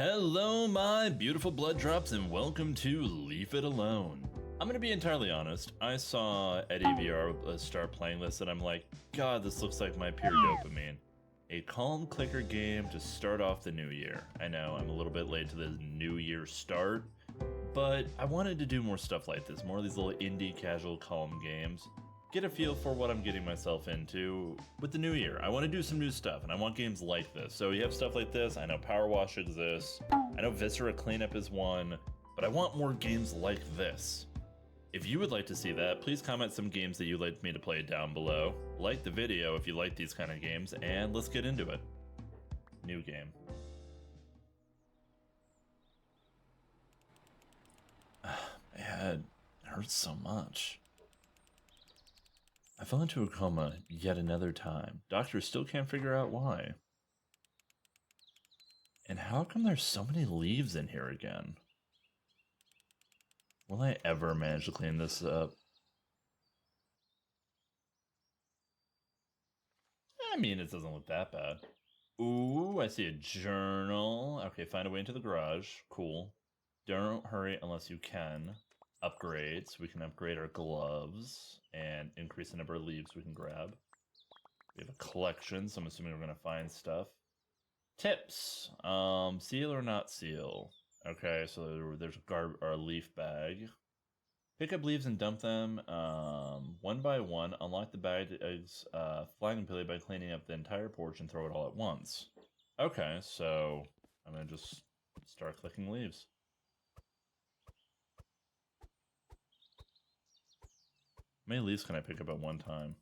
Hello, my beautiful blood drops, and welcome to Leave It Alone. I'm gonna be entirely honest. I saw Eddie VR start playing this, and I'm like, God, this looks like my pure dopamine. A calm clicker game to start off the new year. I know I'm a little bit late to the new year start, but I wanted to do more stuff like this, more of these little indie casual calm games. Get a feel for what I'm getting myself into with the new year. I want to do some new stuff, and I want games like this. So you have stuff like this. I know Power Wash exists. I know Viscera Cleanup is one, but I want more games like this. If you would like to see that, please comment some games that you'd like me to play down below. Like the video if you like these kind of games, and let's get into it. New game. My head hurts so much. I fell into a coma yet another time. Doctors still can't figure out why. And how come there's so many leaves in here again? Will I ever manage to clean this up? I mean, it doesn't look that bad. Ooh, I see a journal. Okay, find a way into the garage. Cool. Don't hurry unless you can. Upgrades. We can upgrade our gloves and increase the number of leaves we can grab. We have a collection, so I'm assuming we're going to find stuff. Tips. Seal or not seal? Okay, so there's a leaf bag. Pick up leaves and dump them one by one. Unlock the bag's flying ability by cleaning up the entire porch and throw it all at once. Okay, so I'm going to just start clicking leaves. How many leaves can I pick up at one time?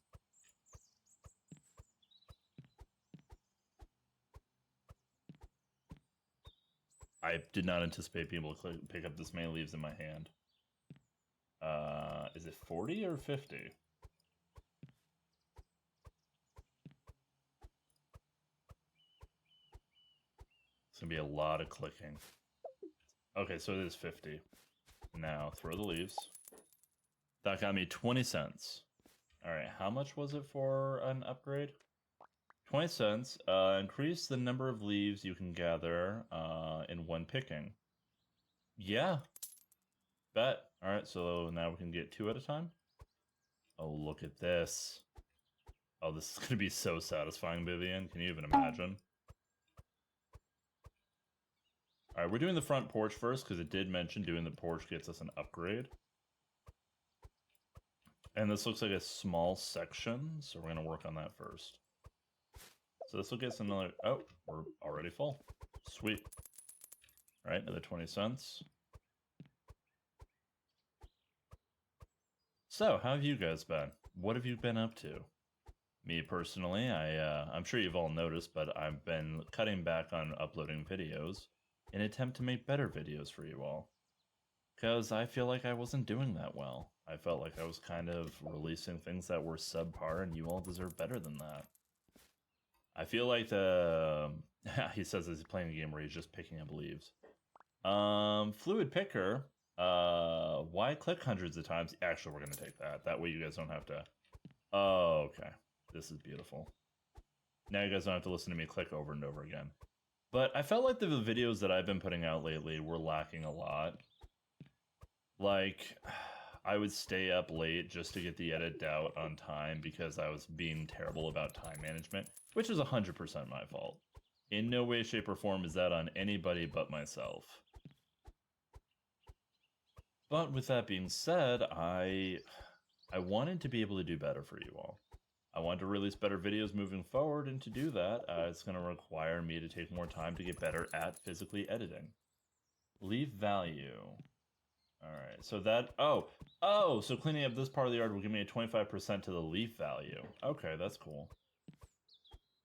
I did not anticipate being able to pick up this many leaves in my hand. Is it 40 or 50? It's gonna be a lot of clicking. Okay, so it is 50. Now, throw the leaves. That got me 20 cents. Alright, how much was it for an upgrade? 20 cents. Increase the number of leaves you can gather in one picking. Yeah. Bet. Alright, so now we can get 2 at a time. Oh, look at this. Oh, this is going to be so satisfying by the end. Can you even imagine? Alright, we're doing the front porch first, because it did mention doing the porch gets us an upgrade. And this looks like a small section, so we're going to work on that first. So this will get us another... Oh, we're already full. Sweet. Alright, another 20 cents. So, how have you guys been? What have you been up to? Me personally, I'm sure you've all noticed, but I've been cutting back on uploading videos in an attempt to make better videos for you all. Because I feel like I wasn't doing that well. I felt like I was kind of releasing things that were subpar, and you all deserve better than that. I feel like he says he's playing a game where he's just picking up leaves. Fluid picker. Why click hundreds of times? Actually, we're gonna take that. That way you guys don't have to... Oh, okay. This is beautiful. Now you guys don't have to listen to me click over and over again. But I felt like the videos that I've been putting out lately were lacking a lot. Like, I would stay up late just to get the edit out on time because I was being terrible about time management, which is 100% my fault. In no way, shape, or form is that on anybody but myself. But with that being said, I wanted to be able to do better for you all. I want to release better videos moving forward, and to do that, it's going to require me to take more time to get better at physically editing. Leave value. Alright, so that... Oh, so cleaning up this part of the yard will give me a 25% to the leaf value. Okay, that's cool.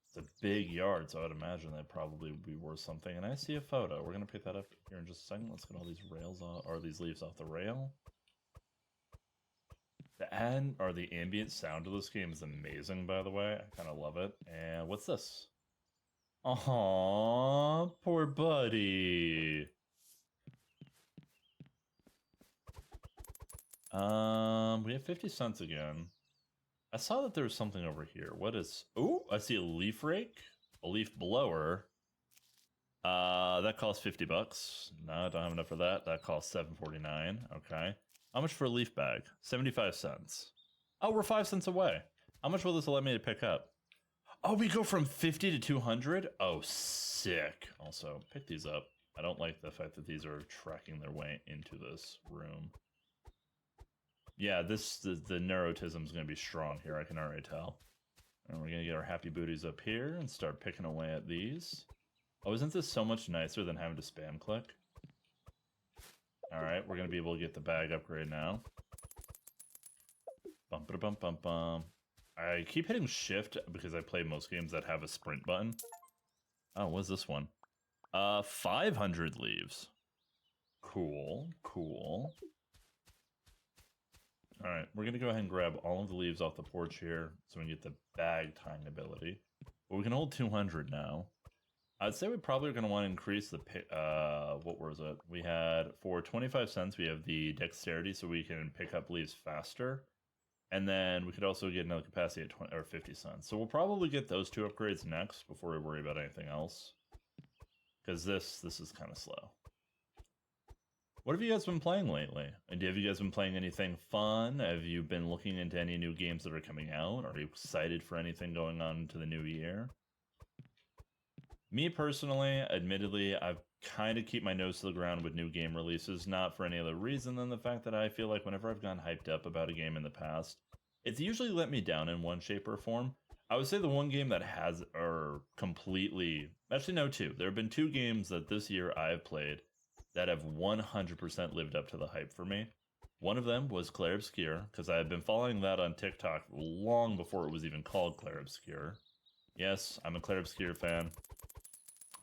It's a big yard, so I'd imagine that probably would be worth something. And I see a photo. We're going to pick that up here in just a second. Let's get all these rails off, or these leaves off the rail. The ambient sound of this game is amazing, by the way. I kind of love it. And what's this? Aww, poor buddy. We have 50 cents again. I saw that there was something over here. What is... Ooh, I see a leaf rake, a leaf blower, That costs $50. No, I don't have enough for that. That costs $7.49. Okay. How much for a leaf bag? 75 cents. Oh, we're 5 cents away. How much will this allow me to pick up? Oh, we go from 50 to 200? Oh, sick. Also, pick these up. I don't like the fact that these are tracking their way into this room. Yeah, the neurotism is going to be strong here, I can already tell. And we're going to get our happy booties up here and start picking away at these. Oh, isn't this so much nicer than having to spam click? Alright, we're going to be able to get the bag upgrade now. Bum ba bum bum bum. I keep hitting shift because I play most games that have a sprint button. Oh, what's this one? 500 leaves. Cool, cool. Alright, we're going to go ahead and grab all of the leaves off the porch here so we can get the bag tying ability. But we can hold 200 now. I'd say we probably are going to want to increase the, what was it? We had, for 25 cents, we have the dexterity so we can pick up leaves faster. And then we could also get another capacity at 20 or 50 cents. So we'll probably get those two upgrades next before we worry about anything else. Because this is kind of slow. What have you guys been playing lately? And have you guys been playing anything fun? Have you been looking into any new games that are coming out? Are you excited for anything going on into the new year? Me personally, admittedly, I've kind of keep my nose to the ground with new game releases, not for any other reason than the fact that I feel like whenever I've gotten hyped up about a game in the past, it's usually let me down in one shape or form. I would say the one game that has, or completely, actually no, two. There have been two games that this year I've played that have 100% lived up to the hype for me. One of them was Clair Obscur, because I had been following that on TikTok long before it was even called Clair Obscur. Yes, I'm a Clair Obscur fan.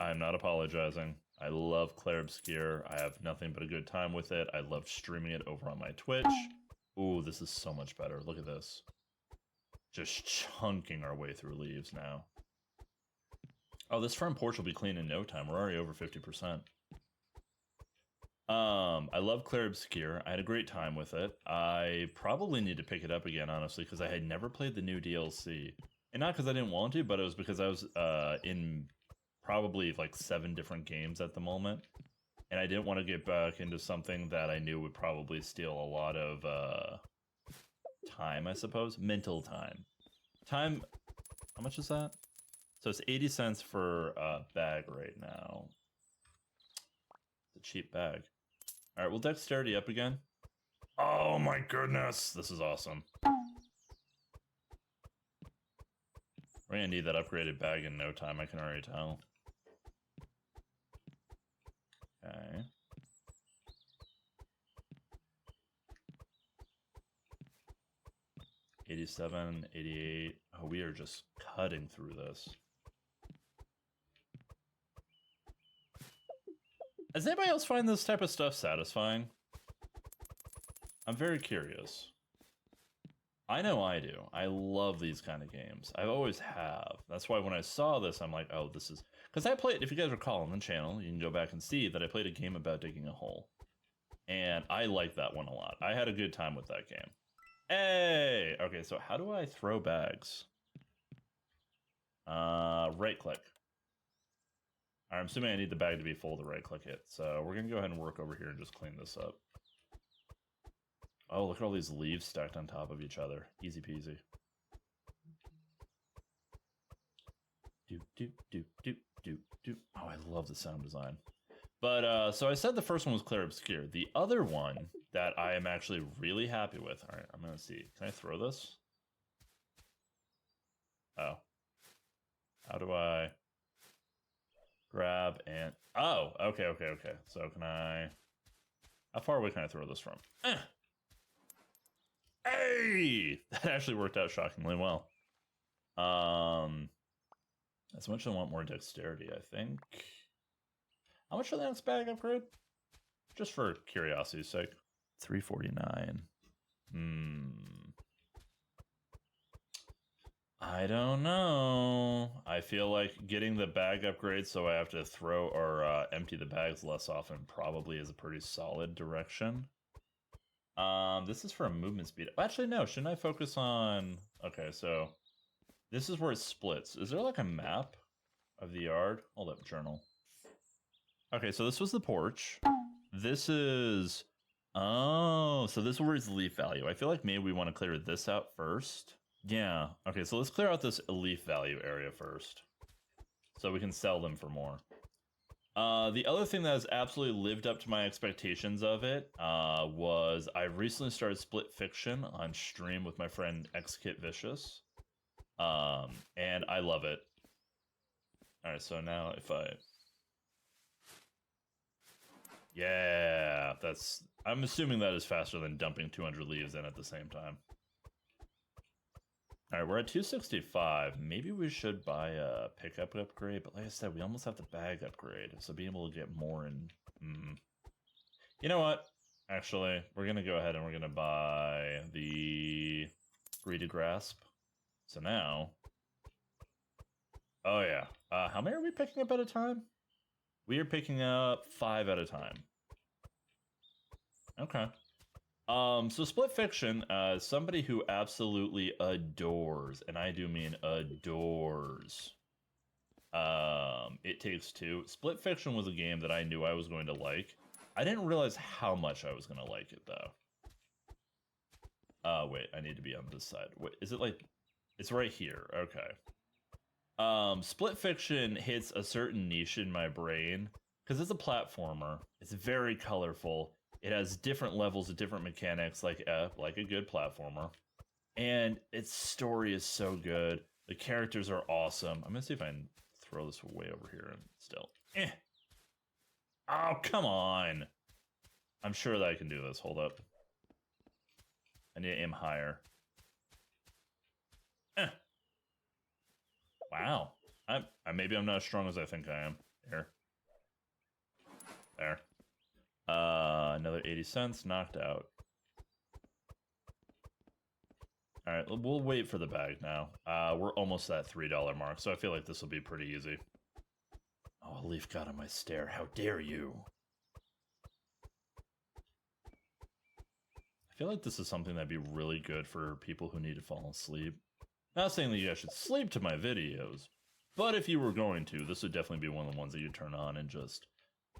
I'm not apologizing. I love Clair Obscur. I have nothing but a good time with it. I love streaming it over on my Twitch. Ooh, this is so much better. Look at this. Just chunking our way through leaves now. Oh, this front porch will be clean in no time. We're already over 50%. I love Clair Obscur. I had a great time with it. I probably need to pick it up again, honestly, because I had never played the new DLC. And not because I didn't want to, but it was because I was in probably like 7 different games at the moment. And I didn't want to get back into something that I knew would probably steal a lot of time, I suppose. Mental time. Time, how much is that? So it's 80 cents for a bag right now. It's a cheap bag. Alright, we'll dexterity up again. Oh my goodness, this is awesome. We're gonna need that upgraded bag in no time, I can already tell. Okay. $87, $88. Oh, we are just cutting through this. Does anybody else find this type of stuff satisfying? I'm very curious. I know I do. I love these kind of games. I always have. That's why when I saw this, I'm like, oh, this is... Because I played, if you guys recall on the channel, you can go back and see that I played a game about digging a hole. And I liked that one a lot. I had a good time with that game. Hey! Okay, so how do I throw bags? Right click. I'm assuming I need the bag to be full to right click it. So we're going to go ahead and work over here and just clean this up. Oh, look at all these leaves stacked on top of each other. Easy peasy. Doop, doop, doop, doop, doop, doop. Oh, I love the sound design. But, so I said the first one was Clair Obscur. The other one that I am actually really happy with... Alright, I'm going to see. Can I throw this? Oh. How do I... Grab and... Oh, okay. So can I... How far away can I throw this from? Hey! That actually worked out shockingly well. As much as I want more dexterity, I think. How much for the next bag upgrade? Just for curiosity's sake. $3.49. I don't know. I feel like getting the bag upgrade so I have to throw or empty the bags less often probably is a pretty solid direction. This is for a movement speed. Actually, no. Shouldn't I focus on... Okay, so this is where it splits. Is there like a map of the yard? Hold up, journal. Okay, so this was the porch. This is... Oh, so this is where it's leaf value. I feel like maybe we want to clear this out first. Yeah, okay, so let's clear out this leaf value area first, so we can sell them for more. The other thing that has absolutely lived up to my expectations of it was I recently started Split Fiction on stream with my friend XKitVicious, and I love it. All right, so now if I... Yeah, that's... I'm assuming that is faster than dumping 200 leaves in at the same time. All right, we're at 265. Maybe we should buy a pickup upgrade, but like I said, we almost have the bag upgrade, so being able to get more in... You know what? Actually, we're going to go ahead and we're going to buy the Greedy Grasp. So now... Oh, yeah. How many are we picking up at a time? We are picking up 5 at a time. Okay. So Split Fiction, somebody who absolutely adores, and I do mean adores, It Takes Two. Split Fiction was a game that I knew I was going to like. I didn't realize how much I was going to like it, though. Wait, I need to be on this side. Wait, is it like... It's right here. Okay. Split Fiction hits a certain niche in my brain, because it's a platformer. It's very colorful. It has different levels of different mechanics, like a good platformer. And its story is so good. The characters are awesome. I'm going to see if I can throw this way over here and still. Oh, come on. I'm sure that I can do this. Hold up. I need to aim higher. Wow. Maybe I'm not as strong as I think I am. Here. There. Another 80 cents knocked out. All right, we'll wait for the bag now. We're almost at $3 mark, so I feel like this will be pretty easy. Oh, a leaf got on my stair. How dare you? I feel like this is something that'd be really good for people who need to fall asleep. Not saying that you guys should sleep to my videos, but if you were going to, this would definitely be one of the ones that you turn on and just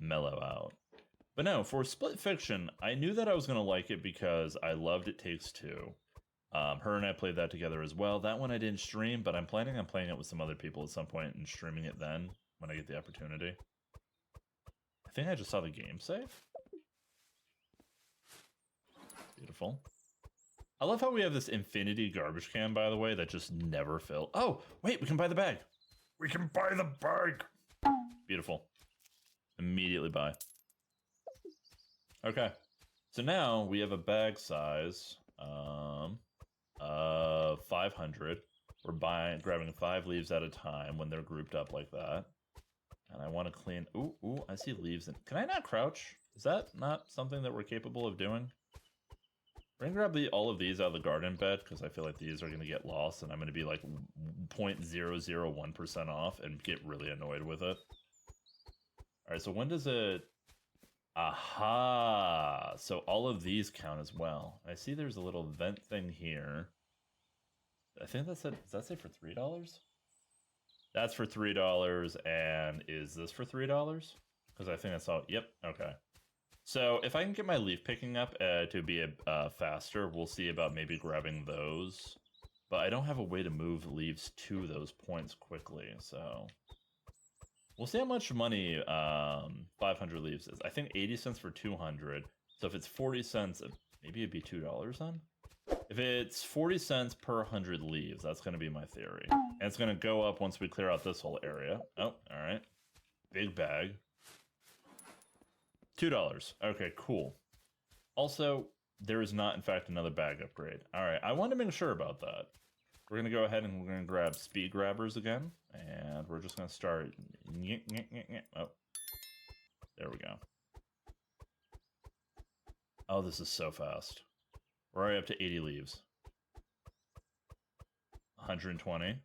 mellow out. But no, for Split Fiction, I knew that I was going to like it because I loved It Takes Two. Her and I played that together as well. That one I didn't stream, but I'm planning on playing it with some other people at some point and streaming it then when I get the opportunity. I think I just saw the game save. Beautiful. I love how we have this infinity garbage can, by the way, that just never fills. Oh, wait, we can buy the bag. We can buy the bag. Beautiful. Immediately buy. Okay. So now we have a bag size of 500. We're grabbing 5 leaves at a time when they're grouped up like that. And I want to clean... Ooh, I see leaves. Can I not crouch? Is that not something that we're capable of doing? We're going to grab all of these out of the garden bed, because I feel like these are going to get lost, and I'm going to be like 0.001% off and get really annoyed with it. Alright, so when does it... Aha! So all of these count as well. I see there's a little vent thing here. I think that's it. Does that say for $3? That's for $3, and is this for $3? Because I think that's all... Yep, okay. So if I can get my leaf picking up to be faster, we'll see about maybe grabbing those. But I don't have a way to move leaves to those points quickly, so... We'll see how much money 500 leaves is. I think 80 cents for 200. So if it's 40 cents, maybe it'd be $2 then? If it's 40 cents per 100 leaves, that's going to be my theory. And it's going to go up once we clear out this whole area. Oh, all right. Big bag. $2. Okay, cool. Also, there is not, in fact, another bag upgrade. All right, I want to make sure about that. We're going to go ahead and we're going to grab speed grabbers again. And we're just going to start... Oh, there we go. Oh, this is so fast. We're already up to 80 leaves. 120.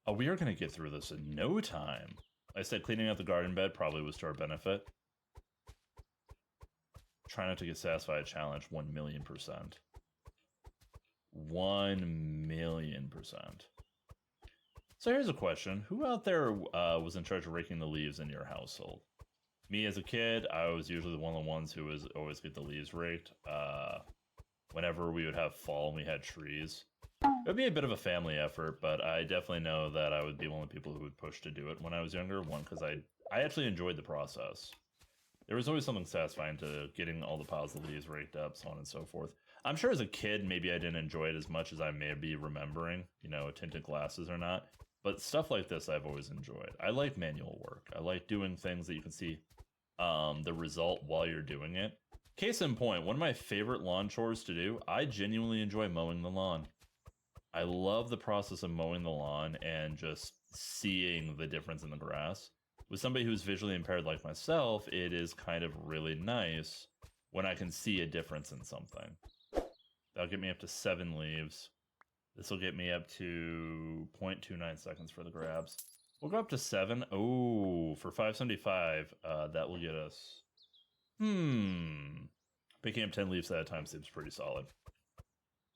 Oh, we are going to get through this in no time. I said cleaning out the garden bed probably was to our benefit. Try not to get satisfied challenge 1,000,000%. 1,000,000%. So here's a question. Who out there was in charge of raking the leaves in your household? Me as a kid, I was usually one of the ones who was always get the leaves raked. Whenever we would have fall and we had trees, it would be a bit of a family effort, but I definitely know that I would be one of the people who would push to do it when I was younger. One, because I actually enjoyed the process. There was always something satisfying to getting all the piles of leaves raked up, so on and so forth. I'm sure as a kid, maybe I didn't enjoy it as much as I may be remembering, you know, tinted glasses or not. But stuff like this, I've always enjoyed. I like manual work. I like doing things that you can see the result while you're doing it. Case in point, one of my favorite lawn chores to do, I genuinely enjoy mowing the lawn. I love the process of mowing the lawn and just seeing the difference in the grass. With somebody who's visually impaired like myself, it is kind of really nice when I can see a difference in something. That'll get me up to 7 leaves. This will get me up to 0.29 seconds for the grabs. We'll go up to 7. Oh, for 575, that will get us... Picking up 10 leaves at a time seems pretty solid.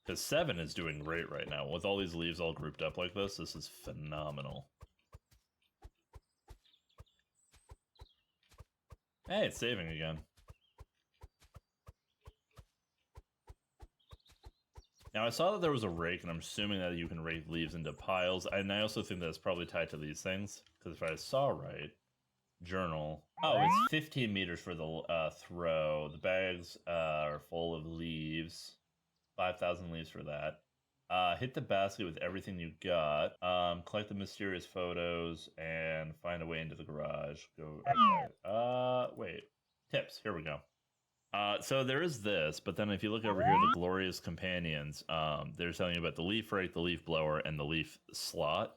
Because 7 is doing great right now. With all these leaves all grouped up like this is phenomenal. Hey, it's saving again. Now, I saw that there was a rake, and I'm assuming that you can rake leaves into piles. And I also think that's probably tied to these things. Because if I saw right, journal. Oh, it's 15 meters for the throw. The bags are full of leaves. 5,000 leaves for that. Hit the basket with everything you got. Collect the mysterious photos and find a way into the garage. Go. Okay. Wait. Tips. Here we go. So there is this, but then if you look over here, the glorious companions, they're telling you about the leaf rake, the leaf blower, and the leaf slot.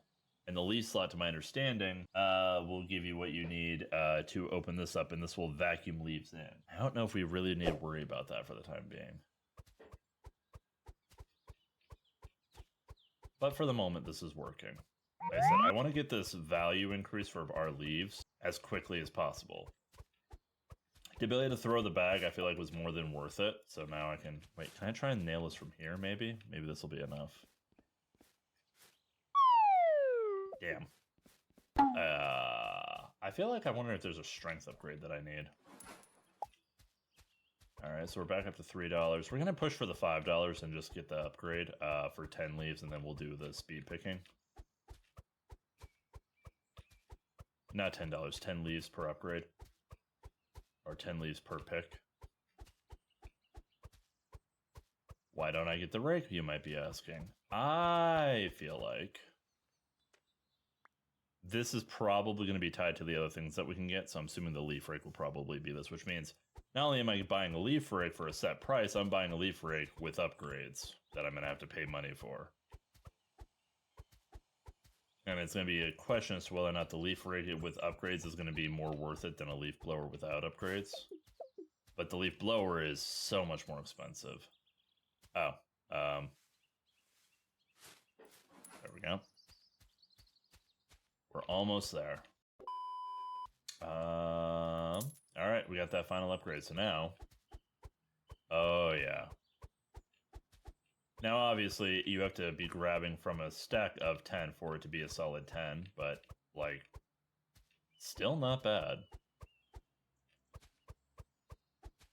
And the leaf slot, to my understanding, will give you what you need to open this up, and this will vacuum leaves in. I don't know if we really need to worry about that for the time being. But for the moment, this is working. Like I said, I want to get this value increase for our leaves as quickly as possible. The ability to throw the bag, I feel like, was more than worth it. So now I can... Wait, can I try and nail this from here, maybe? Maybe this will be enough. Damn. I feel like I wonder if there's a strength upgrade that I need. Alright, so we're back up to $3. We're going to push for the $5 and just get the upgrade for 10 leaves, and then we'll do the speed picking. Not $10, 10 leaves per upgrade. Or 10 leaves per pick. Why don't I get the rake, you might be asking? I feel like this is probably going to be tied to the other things that we can get, so I'm assuming the leaf rake will probably be this, which means not only am I buying a leaf rake for a set price, I'm buying a leaf rake with upgrades that I'm going to have to pay money for. And it's going to be a question as to whether or not the leaf rake with upgrades is going to be more worth it than a leaf blower without upgrades. But the leaf blower is so much more expensive. Oh, there we go. We're almost there. All right, we got that final upgrade. So now, oh yeah. Now, obviously, you have to be grabbing from a stack of 10 for it to be a solid 10, but, like, still not bad.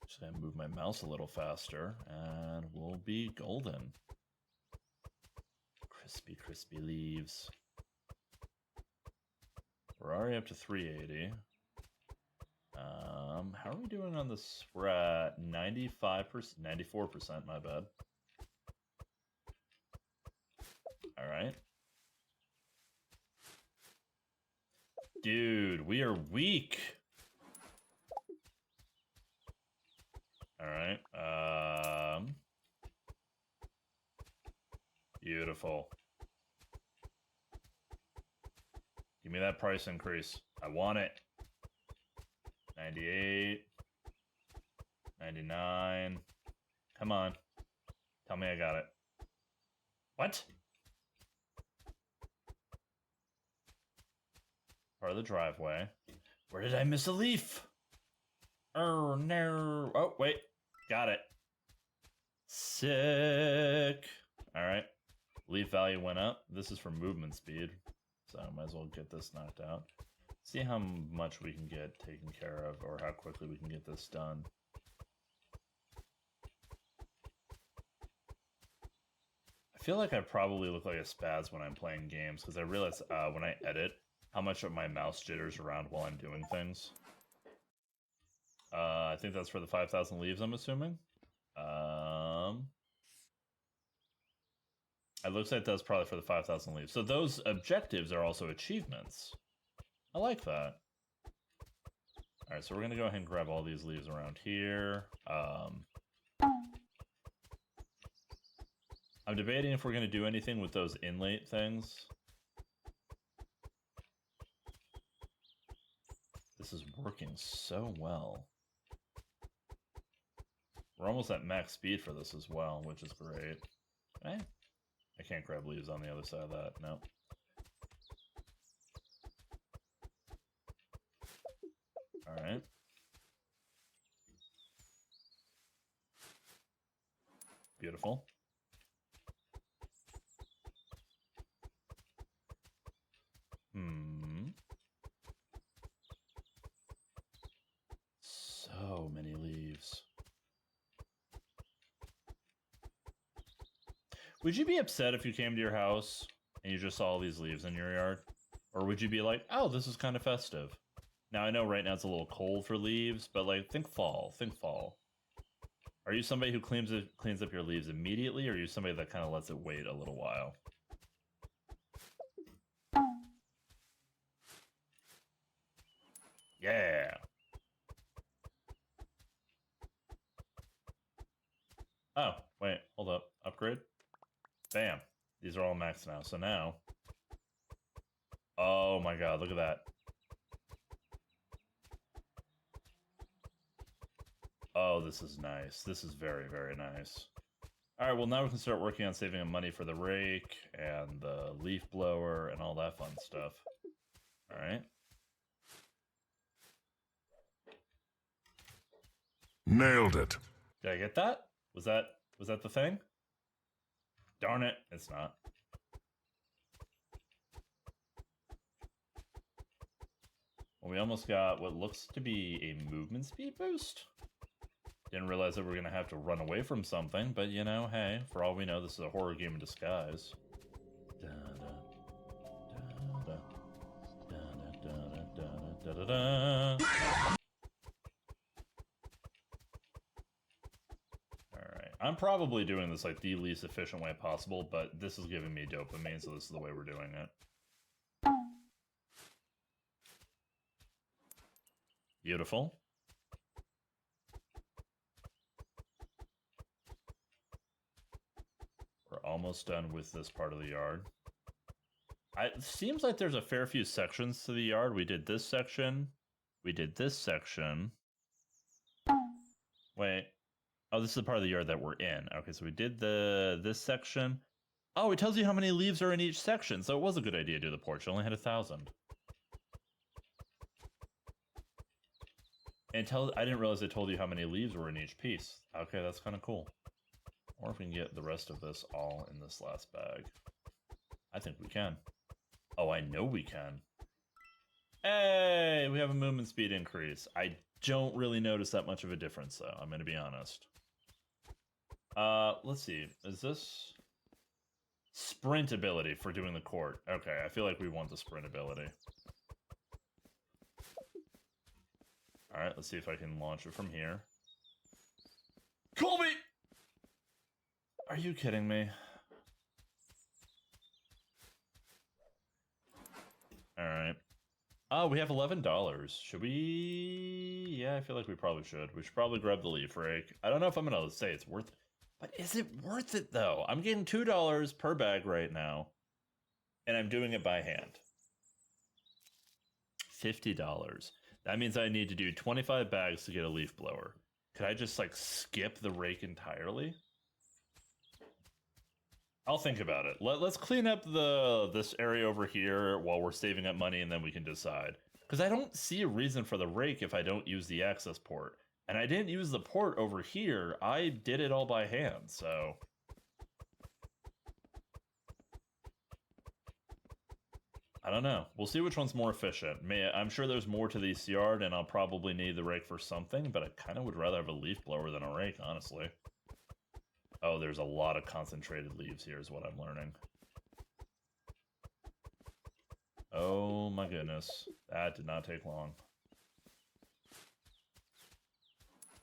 Just gonna move my mouse a little faster, and we'll be golden. Crispy, crispy leaves. We're already up to 380. How are we doing on this? We're at 95%, 94%, my bad. All right. Dude, we are weak. All right. Beautiful. Give me that price increase. I want it. 98. 99. Come on. Tell me I got it. What? Part of the driveway. Where did I miss a leaf? Oh, no. Oh, wait. Got it. Sick. All right. Leaf value went up. This is for movement speed, so I might as well get this knocked out. See how much we can get taken care of, or how quickly we can get this done. I feel like I probably look like a spaz when I'm playing games, because I realize when I edit how much of my mouse jitters around while I'm doing things. I think that's for the 5,000 leaves, I'm assuming. It looks like that's probably for the 5,000 leaves. So those objectives are also achievements. I like that. Alright, so we're going to go ahead and grab all these leaves around here. I'm debating if we're going to do anything with those inlate things. This is working so well. We're almost at max speed for this as well, which is great. Eh? I can't grab leaves on the other side of that. No. Alright. Beautiful. So many leaves. Would you be upset if you came to your house and you just saw all these leaves in your yard? Or would you be like, oh, this is kind of festive? Now, I know right now it's a little cold for leaves, but like, think fall. Think fall. Are you somebody who cleans up your leaves immediately, or are you somebody that kind of lets it wait a little while? Yeah. Oh, wait, hold up. Upgrade? Bam. These are all maxed now. So now... Oh my god, look at that. Oh, this is nice. This is very, very nice. Alright, well now we can start working on saving money for the rake and the leaf blower and all that fun stuff. Alright. Nailed it. Did I get that? Was that the thing? Darn it, it's not. Well, we almost got what looks to be a movement speed boost. Didn't realize that we're gonna have to run away from something, but you know, hey, for all we know, this is a horror game in disguise. Alright, I'm probably doing this like the least efficient way possible, but this is giving me dopamine, so this is the way we're doing it. Beautiful. We're almost done with this part of the yard. It seems like there's a fair few sections to the yard. We did this section. We did this section. Wait. Oh, this is the part of the yard that we're in. Okay, so we did this section. Oh, it tells you how many leaves are in each section, so it was a good idea to do the porch. It only had 1,000. And I didn't realize it told you how many leaves were in each piece. Okay, that's kind of cool. Or if we can get the rest of this all in this last bag. I think we can. Oh, I know we can. Hey, we have a movement speed increase. I don't really notice that much of a difference, though. I'm going to be honest. Let's see. Is this... Sprint ability for doing the court. Okay, I feel like we want the sprint ability. Alright, let's see if I can launch it from here. Call me! Are you kidding me? Alright. Oh, we have $11. Should we... Yeah, I feel like we probably should. We should probably grab the leaf rake. I don't know if I'm going to say it's worth it. But is it worth it, though? I'm getting $2 per bag right now. And I'm doing it by hand. $50. That means I need to do 25 bags to get a leaf blower. Could I just, like, skip the rake entirely? I'll think about it. Let's clean up this area over here while we're saving up money, and then we can decide. Because I don't see a reason for the rake if I don't use the access port. And I didn't use the port over here. I did it all by hand, so... I don't know. We'll see which one's more efficient. I'm sure there's more to this yard, and I'll probably need the rake for something, but I kind of would rather have a leaf blower than a rake, honestly. Oh, there's a lot of concentrated leaves here is what I'm learning. Oh my goodness. That did not take long.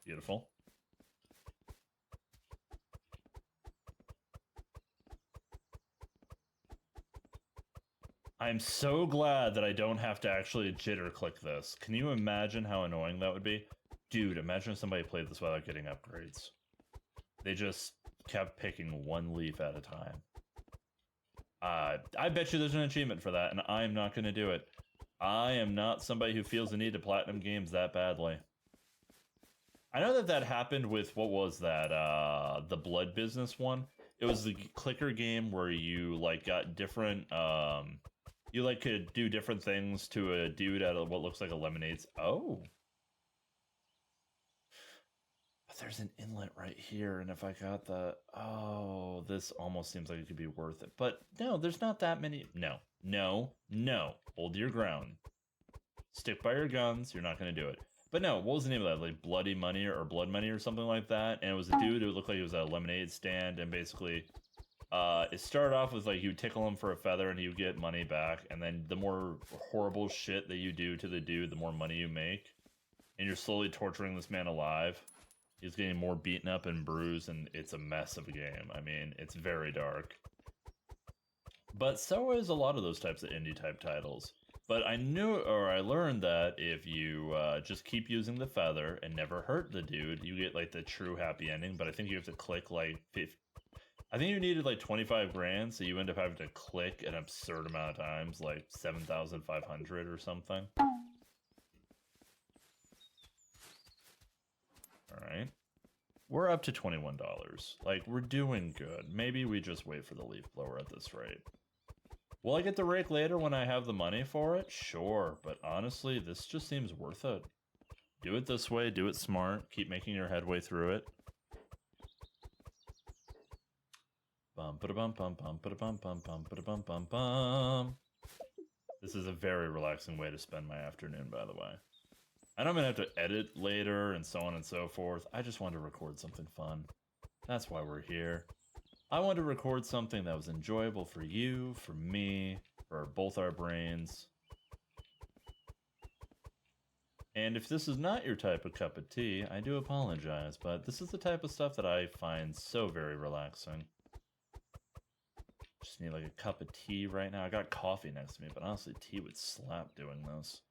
Beautiful. I'm so glad that I don't have to actually jitter click this. Can you imagine how annoying that would be? Dude, imagine if somebody played this without getting upgrades. They just kept picking one leaf at a time. I bet you there's an achievement for that, and I'm not going to do it. I am not somebody who feels the need to platinum games that badly. I know that happened with, what was that, the Blood Business one? It was the clicker game where you, like, got different, you, like, could do different things to a dude out of what looks like a lemonade. Oh. But there's an inlet right here, and if I got the... Oh, this almost seems like it could be worth it. But no, there's not that many... No. Hold your ground. Stick by your guns. You're not going to do it. But no, what was the name of that? Like Bloody Money or Blood Money or something like that? And it was a dude who looked like it was a lemonade stand, and basically... it started off with, like, you would tickle him for a feather and you would get money back, and then the more horrible shit that you do to the dude, the more money you make. And you're slowly torturing this man alive. He's getting more beaten up and bruised, and it's a mess of a game. I mean, it's very dark. But so is a lot of those types of indie-type titles. But I learned that if you just keep using the feather and never hurt the dude, you get, like, the true happy ending. But I think you have to click, like, I think you needed like 25 grand, so you end up having to click an absurd amount of times, like 7,500 or something. Alright. We're up to $21. Like, we're doing good. Maybe we just wait for the leaf blower at this rate. Will I get the rake later when I have the money for it? Sure, but honestly, this just seems worth it. Do it this way, do it smart, keep making your headway through it. Bum ba bum bum bum ba bum bum bum ba bum bum bum. This is a very relaxing way to spend my afternoon, by the way. I know I'm gonna have to edit later and so on and so forth. I just wanted to record something fun. That's why we're here. I wanted to record something that was enjoyable for you, for me, for both our brains. And if this is not your type of cup of tea, I do apologize, but this is the type of stuff that I find so very relaxing. Just need like a cup of tea right now. I got coffee next to me, but honestly, tea would slap doing this.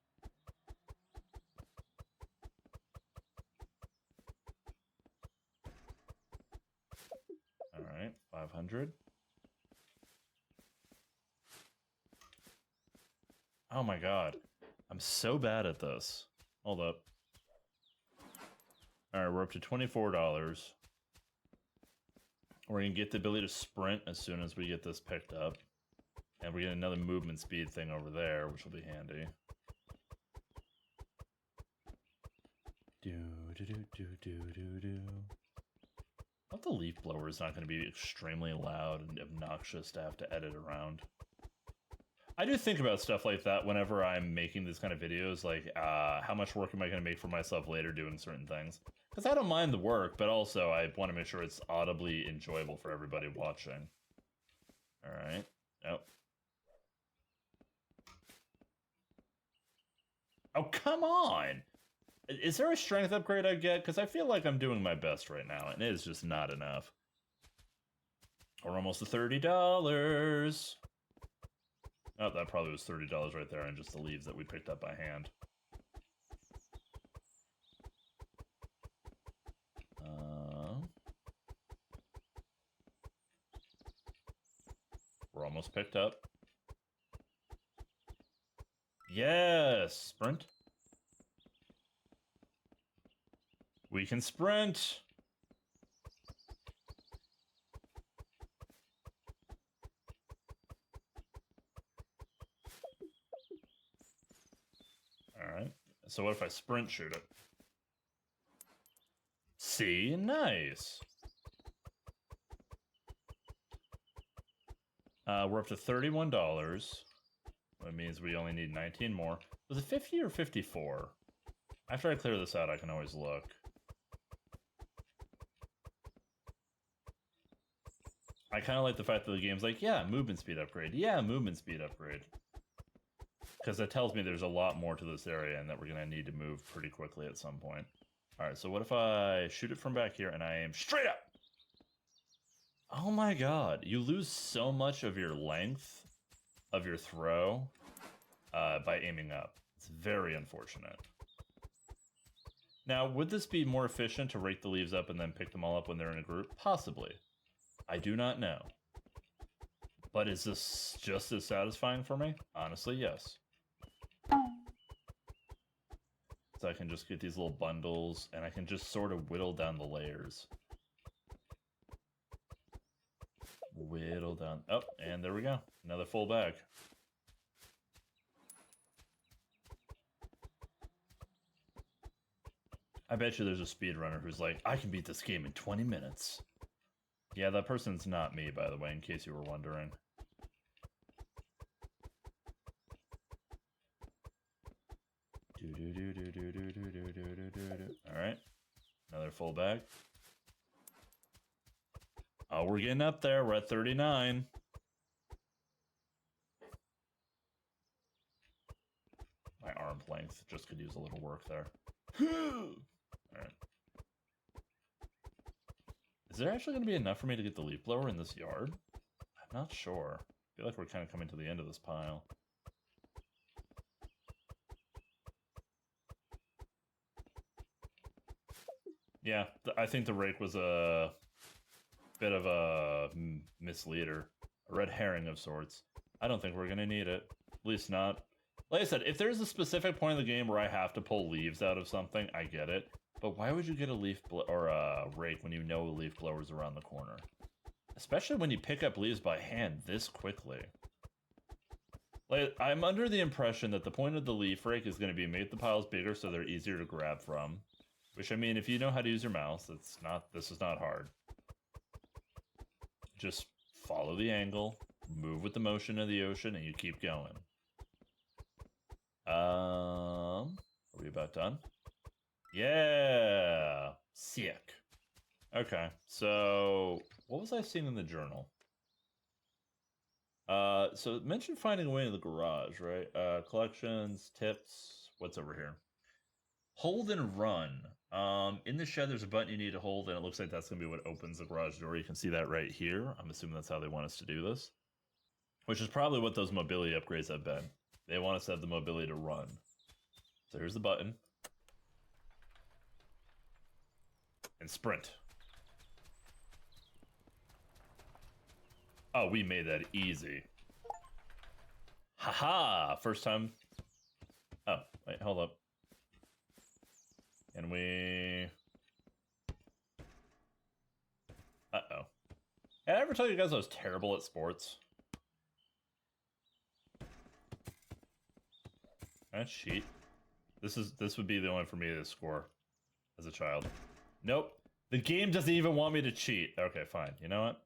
Alright, 500. Oh my god. I'm so bad at this. Hold up. Alright, we're up to $24. We're going to get the ability to sprint as soon as we get this picked up. And we get another movement speed thing over there, which will be handy. I hope the leaf blower is not going to be extremely loud and obnoxious to have to edit around. I do think about stuff like that whenever I'm making these kind of videos, like, how much work am I going to make for myself later doing certain things? Because I don't mind the work, but also I want to make sure it's audibly enjoyable for everybody watching. Alright. Oh. Oh, come on! Is there a strength upgrade I get? Because I feel like I'm doing my best right now, and it is just not enough. We're almost to $30! Oh, that probably was $30 right there, and just the leaves that we picked up by hand. We're almost picked up. Yes! Sprint. We can sprint! Alright. So what if I sprint shoot it? See? Nice! We're up to $31. That means we only need 19 more. Was it 50 or 54? After I clear this out, I can always look. I kind of like the fact that the game's like, yeah, movement speed upgrade. Yeah, movement speed upgrade. Because that tells me there's a lot more to this area and that we're going to need to move pretty quickly at some point. Alright, so what if I shoot it from back here and I aim straight up? Oh my god, you lose so much of your length of your throw by aiming up. It's very unfortunate. Now, would this be more efficient to rake the leaves up and then pick them all up when they're in a group? Possibly. I do not know. But is this just as satisfying for me? Honestly, yes. So I can just get these little bundles, and I can just sort of whittle down the layers. Whittle down. Oh, and there we go. Another full bag. I bet you there's a speedrunner who's like, I can beat this game in 20 minutes. Yeah, that person's not me, by the way, in case you were wondering. Alright. Another full bag. Oh, we're getting up there. We're at 39. My arm length just could use a little work there. Alright. Is there actually going to be enough for me to get the leaf blower in this yard? I'm not sure. I feel like we're kind of coming to the end of this pile. Yeah, I think the rake was a bit of a misleader. A red herring of sorts. I don't think we're going to need it. At least not. Like I said, if there's a specific point in the game where I have to pull leaves out of something, I get it. But why would you get a leaf or a rake when you know a leaf blower's around the corner? Especially when you pick up leaves by hand this quickly. Like, I'm under the impression that the point of the leaf rake is going to be make the piles bigger so they're easier to grab from. Which, I mean, if you know how to use your mouse, this is not hard. Just follow the angle, move with the motion of the ocean, and you keep going. Are we about done? Yeah! Sick. Okay, so what was I seeing in the journal? So it mentioned finding a way in the garage, right? Collections, tips, what's over here? Hold and run. In the shed, there's a button you need to hold, and it looks like that's going to be what opens the garage door. You can see that right here. I'm assuming that's how they want us to do this. Which is probably what those mobility upgrades have been. They want us to have the mobility to run. So here's the button. And sprint. Oh, we made that easy. Haha! First time. Oh, wait, hold up. And we... Uh-oh. Did I ever tell you guys I was terrible at sports? That's cheat. This would be the only for me to score as a child. Nope. The game doesn't even want me to cheat. Okay, fine. You know what?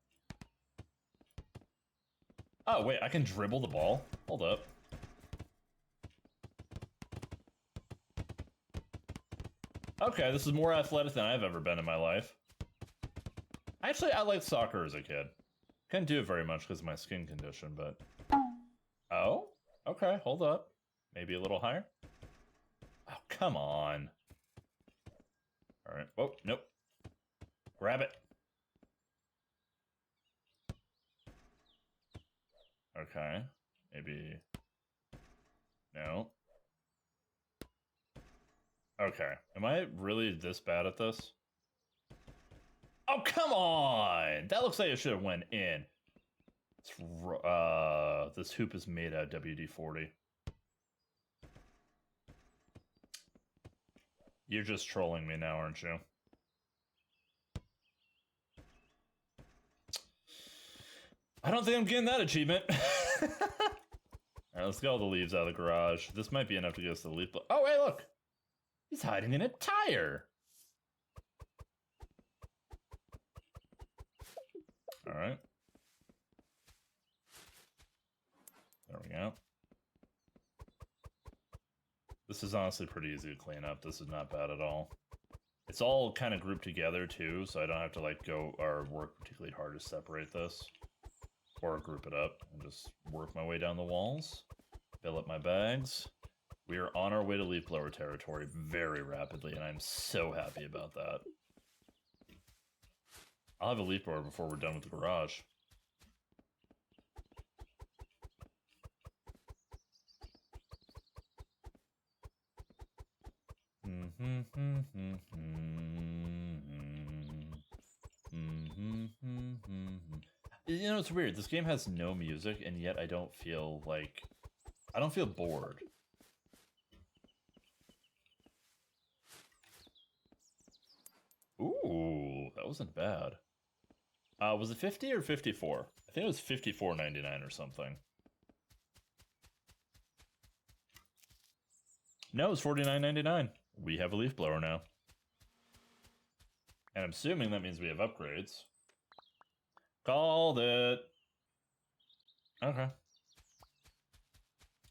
Oh, wait, I can dribble the ball? Hold up. Okay, this is more athletic than I've ever been in my life. Actually, I liked soccer as a kid. Couldn't do it very much because of my skin condition, but... Oh? Okay, hold up. Maybe a little higher? Oh, come on. Alright. Oh, nope. Grab it. Okay. Maybe... No. Okay. Am I really this bad at this? Oh, come on! That looks like it should have went in. This hoop is made out of WD-40. You're just trolling me now, aren't you? I don't think I'm getting that achievement. Alright, let's get all the leaves out of the garage. This might be enough to get us to the leaf. Oh, hey, look! He's hiding in a tire! Alright. There we go. This is honestly pretty easy to clean up. This is not bad at all. It's all kind of grouped together too, so I don't have to like go or work particularly hard to separate this. Or group it up and just work my way down the walls. Fill up my bags. We are on our way to leaf blower territory very rapidly, and I'm so happy about that. I'll have a leaf blower before we're done with the garage. You know, it's weird. This game has no music, and yet I don't feel like... I don't feel bored. Ooh, that wasn't bad. Was it 50 or 54? I think it was 54.99 or something. No, it's 49.99. We have a leaf blower now. And I'm assuming that means we have upgrades. Called it! Okay.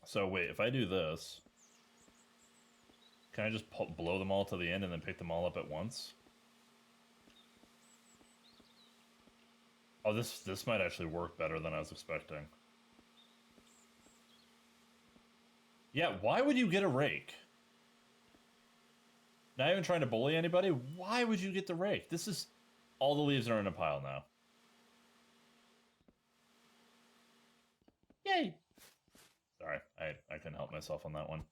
So wait, if I do this... Can I just blow them all to the end and then pick them all up at once? Oh, this might actually work better than I was expecting. Yeah, why would you get a rake? Not even trying to bully anybody? Why would you get the rake? This is... All the leaves are in a pile now. Yay! Sorry, I couldn't help myself on that one.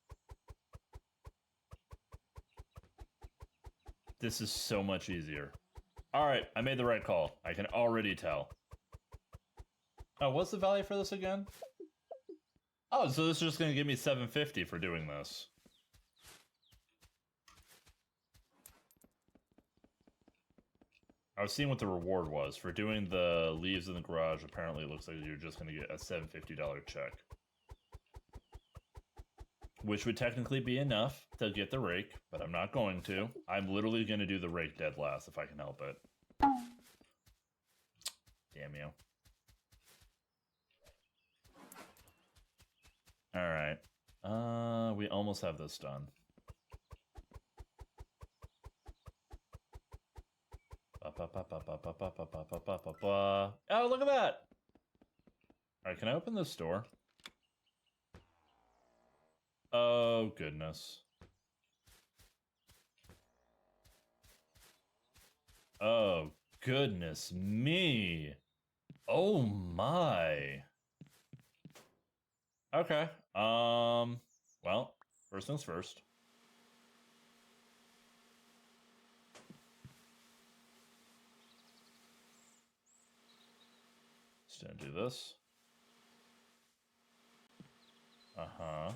This is so much easier. Alright, I made the right call. I can already tell. Oh, what's the value for this again? Oh, so this is just going to give me $7.50 for doing this. I was seeing what the reward was. For doing the leaves in the garage, apparently it looks like you're just going to get a $750 check. Which would technically be enough to get the rake, but I'm not going to. I'm literally going to do the rake dead last if I can help it. Damn you. Alright. We almost have this done. Oh, look at that! Alright, can I open this door? Oh, goodness. Oh, goodness me. Oh, my. Okay. Well, first things first. Just gonna do this. Uh-huh.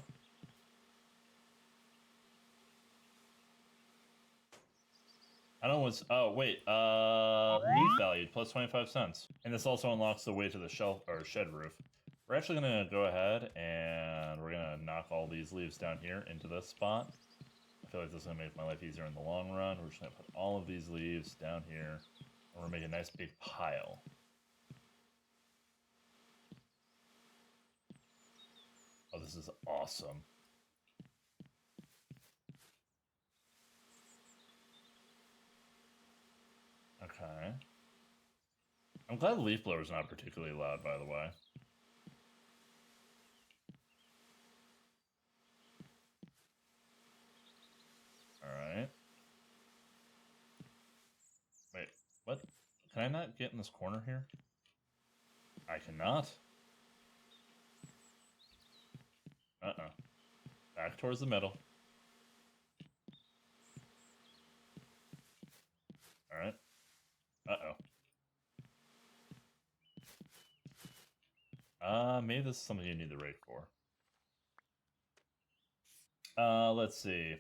I don't know what's... Oh, wait. Leaf valued, plus 25 cents. And this also unlocks the way to the shelf or shed roof. We're actually going to go ahead and we're going to knock all these leaves down here into this spot. I feel like this is going to make my life easier in the long run. We're just going to put all of these leaves down here. And we're going to make a nice big pile. Oh, this is awesome. Okay. I'm glad the leaf blower is not particularly loud, by the way. Alright. Wait, what? Can I not get in this corner here? I cannot. Uh-uh. Back towards the middle. Alright. Uh-oh. Maybe this is something you need the rake for. Let's see.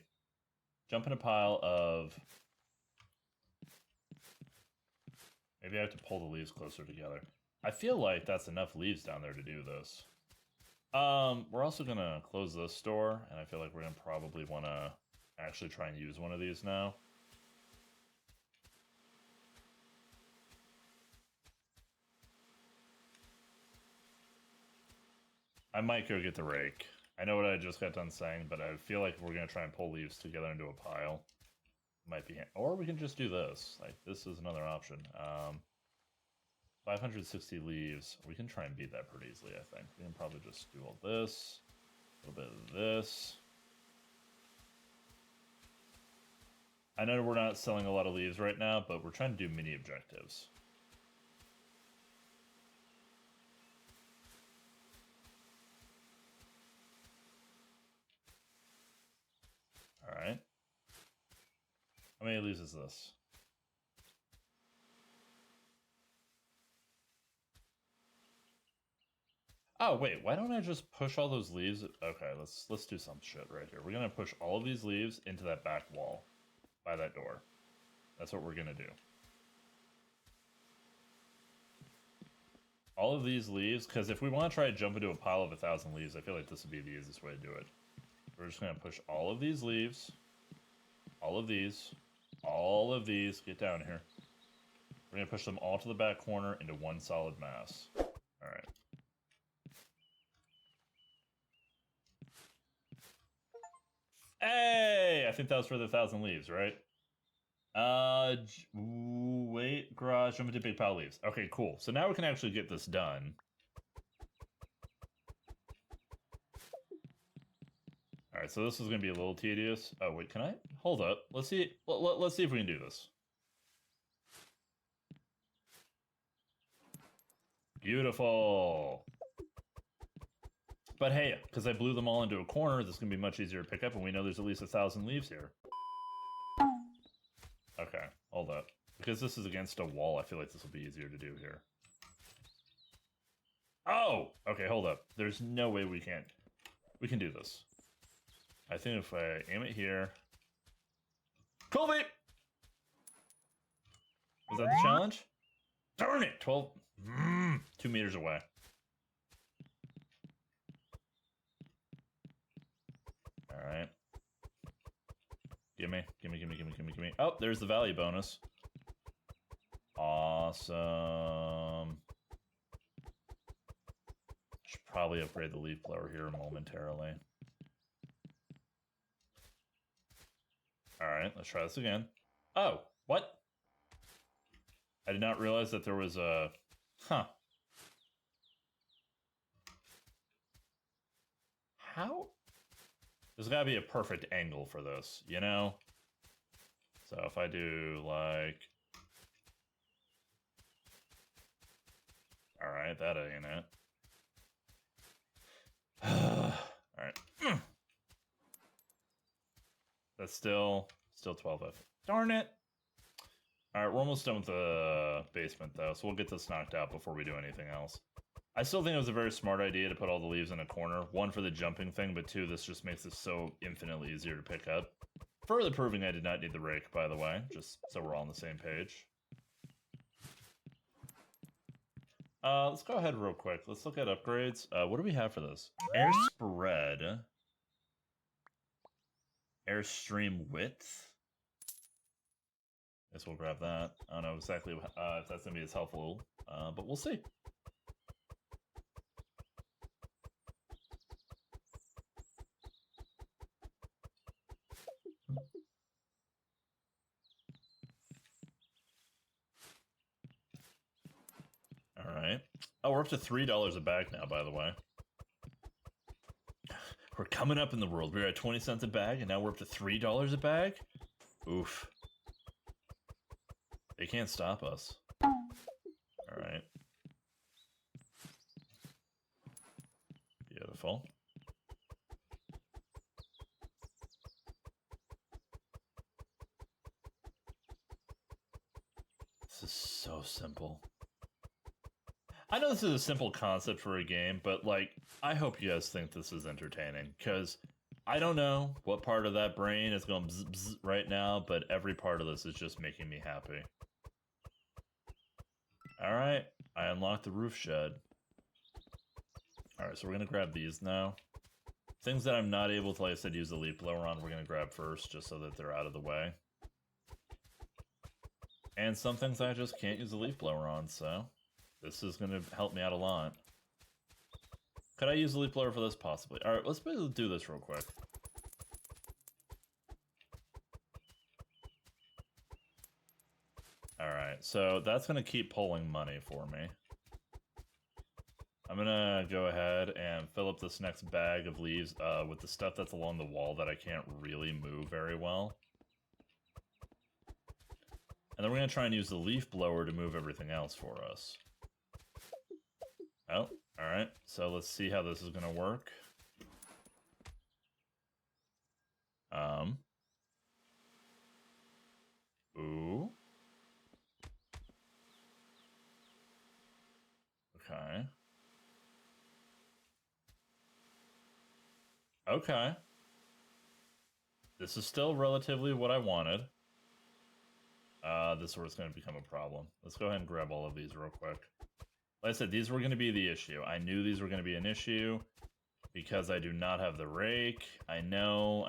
Jump in a pile of... Maybe I have to pull the leaves closer together. I feel like that's enough leaves down there to do this. We're also gonna close this door, and I feel like we're gonna probably want to actually try and use one of these now. I might go get the rake. I know what I just got done saying, but I feel like we're gonna try and pull leaves together into a pile. Might be, or we can just do this. Like, this is another option. 560 leaves. We can try and beat that pretty easily, I think. We can probably just do all this, a little bit of this. I know we're not selling a lot of leaves right now, but we're trying to do mini objectives. All right. How many leaves is this? Oh wait, why don't I just push all those leaves? Okay, let's do some shit right here. We're gonna push all of these leaves into that back wall by that door. That's what we're gonna do. All of these leaves, because if we want to try to jump into a pile of 1,000 leaves, I feel like this would be the easiest way to do it. We're just gonna push all of these leaves, all of these, get down here. We're gonna push them all to the back corner into one solid mass. All right. Hey, I think that was for the 1,000 leaves, right? Wait, garage, jump into big pile of leaves. Okay, cool. So now we can actually get this done. All right, so this is gonna be a little tedious. Oh wait, can I? Hold up. Let's see. Let's see if we can do this. Beautiful. But hey, because I blew them all into a corner, this is gonna be much easier to pick up, and we know there's at least 1,000 leaves here. Okay, hold up. Because this is against a wall, I feel like this will be easier to do here. Oh! Okay, hold up. There's no way we can't. We can do this. I think if I aim it here... Colby! Was that the challenge? Darn it! 12... 2 meters away. Alright. Gimme. Oh, there's the value bonus. Awesome. Should probably upgrade the leaf blower here momentarily. Alright, let's try this again. Oh, what? I did not realize that there was a... Huh. How? There's gotta be a perfect angle for this, you know? So if I do, like... Alright, that ain't it. Alright. That's still 12F. Darn it! Alright, we're almost done with the basement, though, so we'll get this knocked out before we do anything else. I still think it was a very smart idea to put all the leaves in a corner. One, for the jumping thing, but two, this just makes it so infinitely easier to pick up. Further proving I did not need the rake, by the way, just so we're all on the same page. Let's go ahead real quick. Let's look at upgrades. What do we have for this? Air spread. Airstream width. Guess we'll grab that. I don't know exactly if that's going to be as helpful, but we'll see. Alright. Oh, we're up to $3 a bag now, by the way. We're coming up in the world. We were at 20 cents a bag, and now we're up to $3 a bag? Oof. They can't stop us. Alright. Beautiful. This is so simple. I know this is a simple concept for a game, but, like, I hope you guys think this is entertaining, because I don't know what part of that brain is going bzz, bzz right now, but every part of this is just making me happy. Alright, I unlocked the roof shed. Alright, so we're going to grab these now. Things that I'm not able to, like I said, use the leaf blower on, we're going to grab first, just so that they're out of the way. And some things I just can't use the leaf blower on, so... This is going to help me out a lot. Could I use the leaf blower for this? Possibly. Alright, let's do this real quick. Alright, so that's going to keep pulling money for me. I'm going to go ahead and fill up this next bag of leaves with the stuff that's along the wall that I can't really move very well. And then we're going to try and use the leaf blower to move everything else for us. Oh, alright. So let's see how this is going to work. Ooh. Okay. Okay. This is still relatively what I wanted. This is where it's going to become a problem. Let's go ahead and grab all of these real quick. Like I said, these were going to be the issue. I knew these were going to be an issue because I do not have the rake. I know.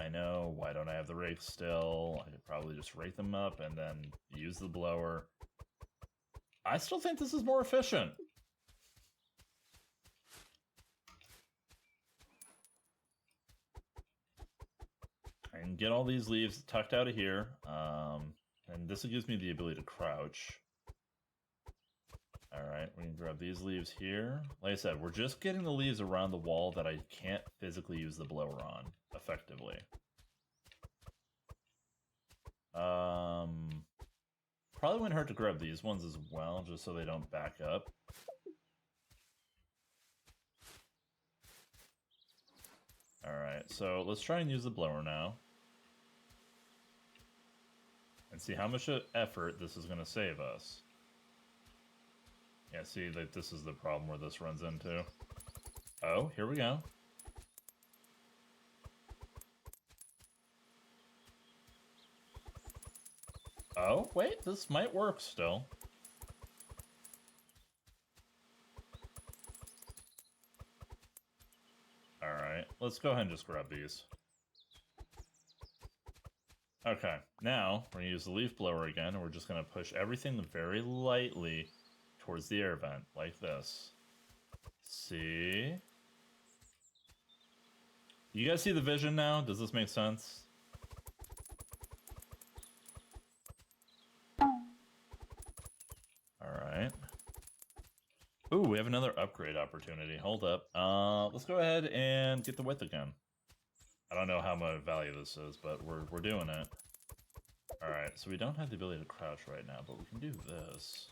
Why don't I have the rake still? I could probably just rake them up and then use the blower. I still think this is more efficient. I can get all these leaves tucked out of here. And this gives me the ability to crouch. Alright, we can grab these leaves here. Like I said, we're just getting the leaves around the wall that I can't physically use the blower on, effectively. Probably wouldn't hurt to grab these ones as well, just so they don't back up. Alright, so let's try and use the blower now. And see how much effort this is going to save us. Yeah, see, like, this is the problem where this runs into. Oh, here we go. Oh, wait, this might work still. Alright, let's go ahead and just grab these. Okay, now we're going to use the leaf blower again, and we're just going to push everything very lightly towards the air vent, like this. See? You guys see the vision now? Does this make sense? Alright. Ooh, we have another upgrade opportunity. Hold up. Let's go ahead and get the width again. I don't know how much value this is, but we're doing it. Alright, so we don't have the ability to crouch right now, but we can do this.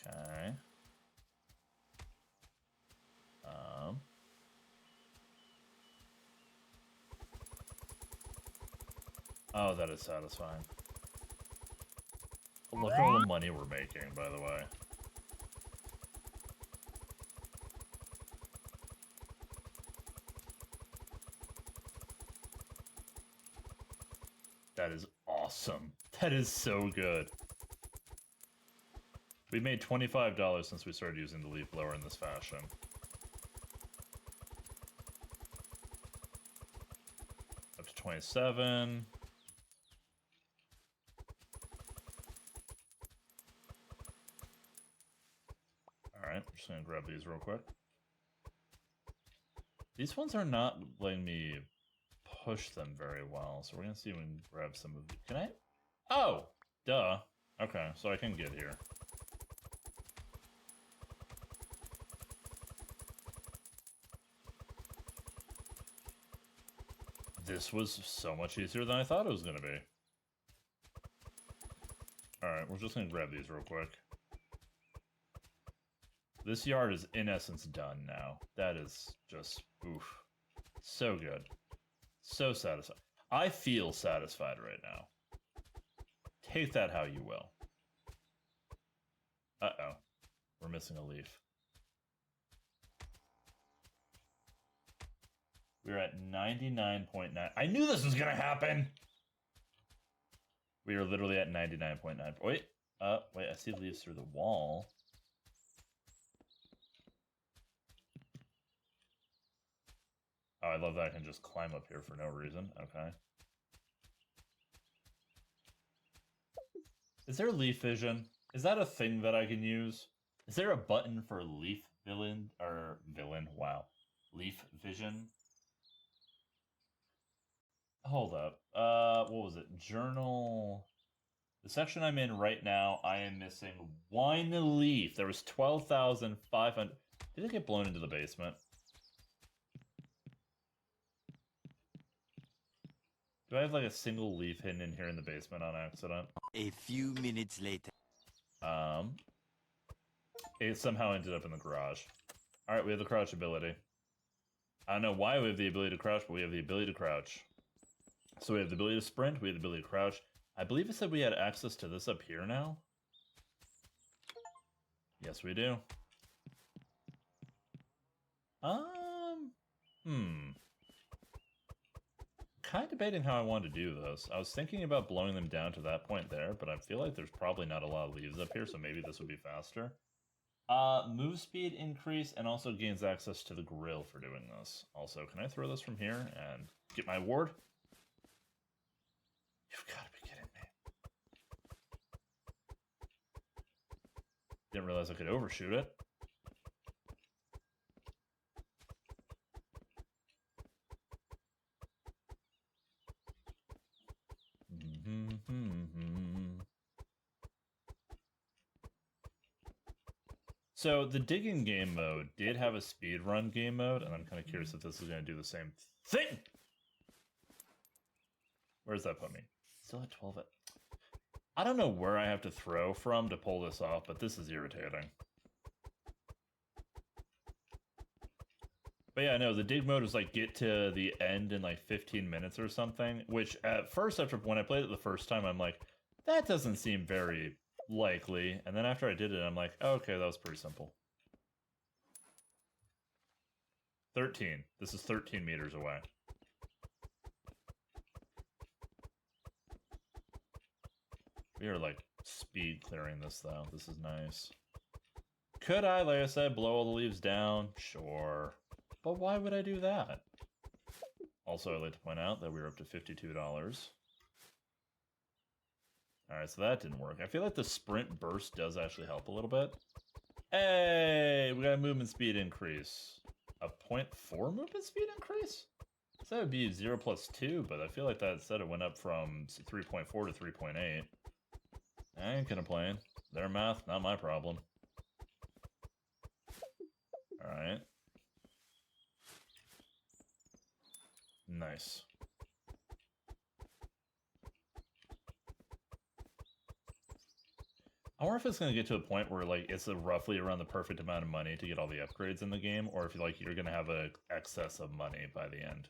Okay. Oh, that is satisfying. Look at all the money we're making, by the way. That is awesome. That is so good. We made $25 since we started using the leaf blower in this fashion. Up to 27. Alright, I'm just gonna grab these real quick. These ones are not letting me push them very well, so we're gonna see if we can grab some of these. Can I? Oh! Duh. Okay, so I can get here. This was so much easier than I thought it was gonna be. Alright, we're just gonna grab these real quick. This yard is, in essence, done now. That is just, oof. So good. So satisfied. I feel satisfied right now. Take that how you will. Uh-oh. We're missing a leaf. We're at 99.9. I knew this was gonna happen! We are literally at 99.9. Wait. Wait, I see leaves through the wall. Oh, I love that I can just climb up here for no reason. Okay. Is there leaf vision? Is that a thing that I can use? Is there a button for leaf villain or villain? Wow, leaf vision. Hold up. What was it? Journal. The section I'm in right now, I am missing one leaf. There was 12,500. Did it get blown into the basement? Do I have like a single leaf hidden in here in the basement on accident? A few minutes later. It somehow ended up in the garage. Alright, we have the crouch ability. I don't know why we have the ability to crouch, but we have the ability to crouch. So we have the ability to sprint, we have the ability to crouch. I believe it said we had access to this up here now. Yes, we do. Kind of debating how I want to do this. I was thinking about blowing them down to that point there, but I feel like there's probably not a lot of leaves up here, so maybe this would be faster. Move speed increase and also gains access to the grill for doing this. Also, can I throw this from here and get my award? You've got to be kidding me. Didn't realize I could overshoot it. So the digging game mode did have a speedrun game mode, and I'm kind of curious if this is going to do the same thing. Where does that put me? Still at 12. I don't know where I have to throw from to pull this off, but this is irritating. But yeah, no, the dig mode is like get to the end in like 15 minutes or something, which at first, after when I played it the first time, I'm like, that doesn't seem very likely. And then after I did it, I'm like, oh, okay, that was pretty simple. 13. This is 13 meters away. We are like speed clearing this though. This is nice. Could I, like I said, blow all the leaves down? Sure. But why would I do that? Also, I'd like to point out that we were up to $52. Alright, so that didn't work. I feel like the sprint burst does actually help a little bit. Hey, we got a movement speed increase. A 0.4 movement speed increase? So that would be 0 plus 2, but I feel like that said it went up from 3.4 to 3.8. I ain't gonna complain. Their math, not my problem. Alright. Nice. I wonder if it's going to get to a point where like it's roughly around the perfect amount of money to get all the upgrades in the game, or if like you're going to have an excess of money by the end.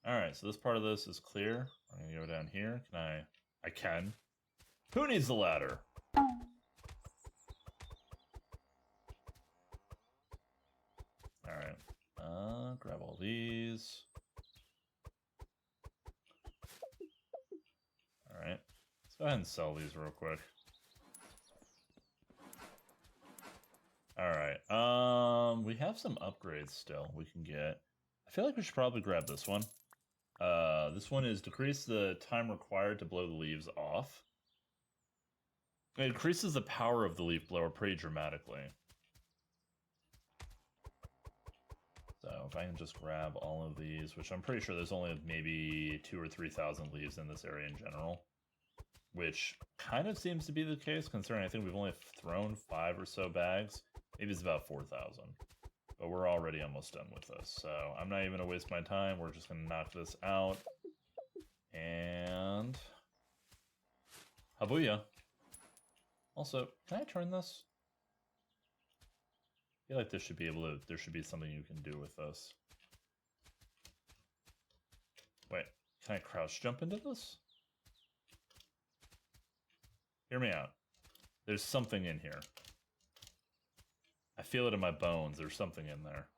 Alright, so this part of this is clear. I'm going to go down here. Can I? I can. Who needs the ladder? Alright. Grab all these. Alright. Let's go ahead and sell these real quick. Alright, we have some upgrades still we can get. I feel like we should probably grab this one. This one is decrease the time required to blow the leaves off. It increases the power of the leaf blower pretty dramatically. So if I can just grab all of these, which I'm pretty sure there's only maybe 2,000 or 3,000 leaves in this area in general. Which kind of seems to be the case, considering I think we've only thrown 5 or so bags. Maybe it's about 4,000. But we're already almost done with this, so I'm not even going to waste my time. We're just going to knock this out. And... Habuya. Also, can I turn this? I feel like this should be able to... There should be something you can do with this. Wait, can I crouch jump into this? Hear me out. There's something in here. I feel it in my bones. There's something in there.